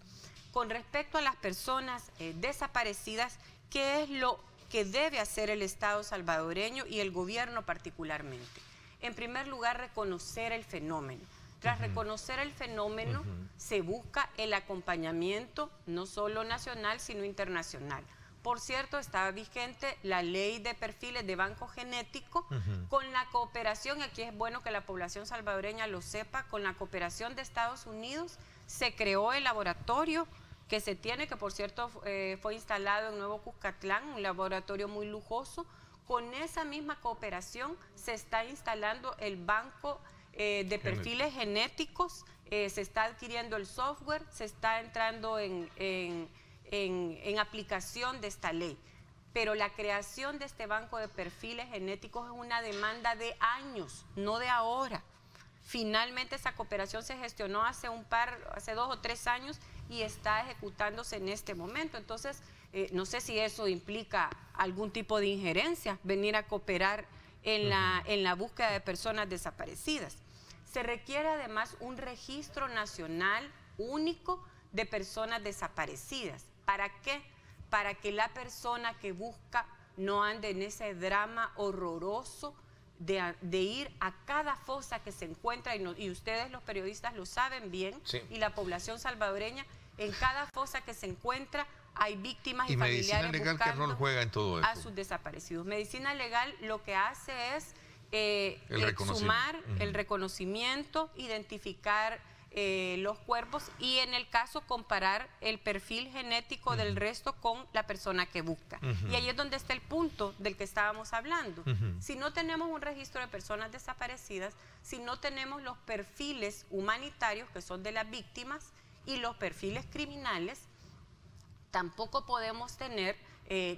S5: Con respecto a las personas desaparecidas, ¿qué es lo que debe hacer el Estado salvadoreño y el gobierno particularmente? En primer lugar, reconocer el fenómeno. Tras reconocer el fenómeno, se busca el acompañamiento no solo nacional, sino internacional. Por cierto, está vigente la ley de perfiles de banco genético con la cooperación, y aquí es bueno que la población salvadoreña lo sepa, con la cooperación de Estados Unidos se creó el laboratorio que se tiene, que por cierto fue instalado en Nuevo Cuscatlán, un laboratorio muy lujoso. Con esa misma cooperación se está instalando el banco de perfiles genéticos, se está adquiriendo el software, se está entrando en aplicación de esta ley. Pero la creación de este banco de perfiles genéticos es una demanda de años, no de ahora. Finalmente esa cooperación se gestionó hace 2 o 3 años y está ejecutándose en este momento. Entonces, no sé si eso implica algún tipo de injerencia, venir a cooperar en la búsqueda de personas desaparecidas. Se requiere además un registro nacional único de personas desaparecidas. ¿Para qué? Para que la persona que busca no ande en ese drama horroroso de ir a cada fosa que se encuentra, y ustedes los periodistas lo saben bien, sí, y la población salvadoreña, en cada fosa que se encuentra hay víctimas y familiares
S2: medicina legal, ¿qué rol juega en todo esto?
S5: A sus desaparecidos. Medicina legal lo que hace es sumar el reconocimiento, identificar los cuerpos y en el caso comparar el perfil genético del resto con la persona que busca. Y ahí es donde está el punto del que estábamos hablando. Si no tenemos un registro de personas desaparecidas, si no tenemos los perfiles humanitarios que son de las víctimas y los perfiles criminales, tampoco podemos tener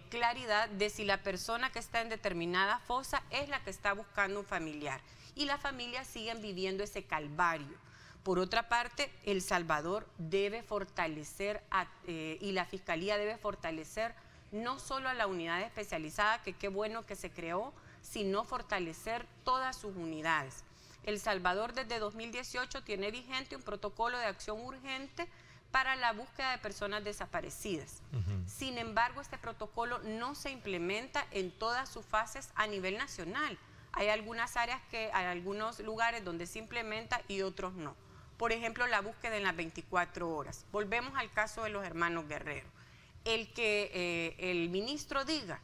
S5: claridad de si la persona que está en determinada fosa es la que está buscando un familiar. Y las familias siguen viviendo ese calvario. Por otra parte, El Salvador debe fortalecer y la Fiscalía debe fortalecer no solo a la unidad especializada, que qué bueno que se creó, sino fortalecer todas sus unidades. El Salvador desde 2018 tiene vigente un protocolo de acción urgente para la búsqueda de personas desaparecidas. Sin embargo, este protocolo no se implementa en todas sus fases a nivel nacional. Hay algunas áreas hay algunos lugares donde se implementa y otros no. Por ejemplo, la búsqueda en las 24 horas. Volvemos al caso de los hermanos Guerrero. El que el ministro diga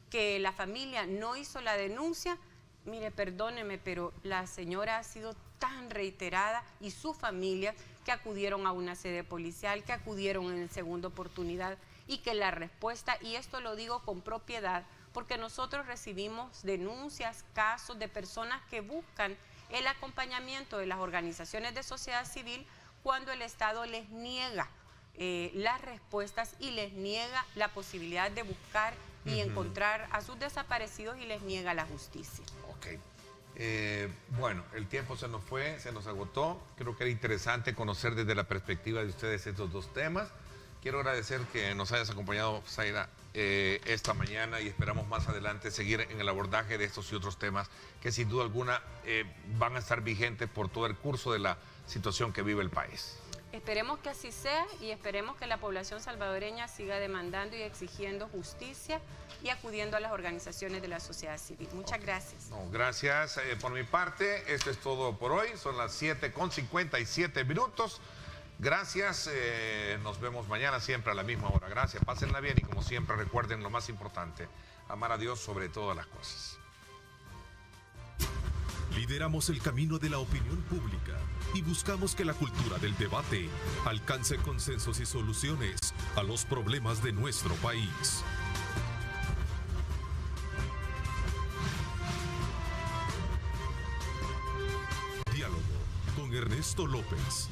S5: que la familia no hizo la denuncia, mire, perdóneme, pero la señora ha sido tan reiterada y su familia que acudieron a una sede policial, que acudieron en segunda oportunidad y que la respuesta, y esto lo digo con propiedad, porque nosotros recibimos denuncias, casos de personas que buscan el acompañamiento de las organizaciones de sociedad civil cuando el Estado les niega las respuestas y les niega la posibilidad de buscar y encontrar a sus desaparecidos y les niega la justicia.
S2: Ok. Bueno, el tiempo se nos fue, se nos agotó. Creo que era interesante conocer desde la perspectiva de ustedes estos dos temas. Quiero agradecer que nos hayas acompañado, Zaida, esta mañana, y esperamos más adelante seguir en el abordaje de estos y otros temas que sin duda alguna van a estar vigentes por todo el curso de la situación que vive el país.
S5: Esperemos que así sea y esperemos que la población salvadoreña siga demandando y exigiendo justicia y acudiendo a las organizaciones de la sociedad civil. Muchas gracias.
S2: No, gracias por mi parte. Esto es todo por hoy. Son las 7:57. Gracias. Nos vemos mañana siempre a la misma hora. Gracias. Pásenla bien y como siempre recuerden lo más importante, amar a Dios sobre todas las cosas.
S6: Lideramos el camino de la opinión pública y buscamos que la cultura del debate alcance consensos y soluciones a los problemas de nuestro país. Diálogo con Ernesto López.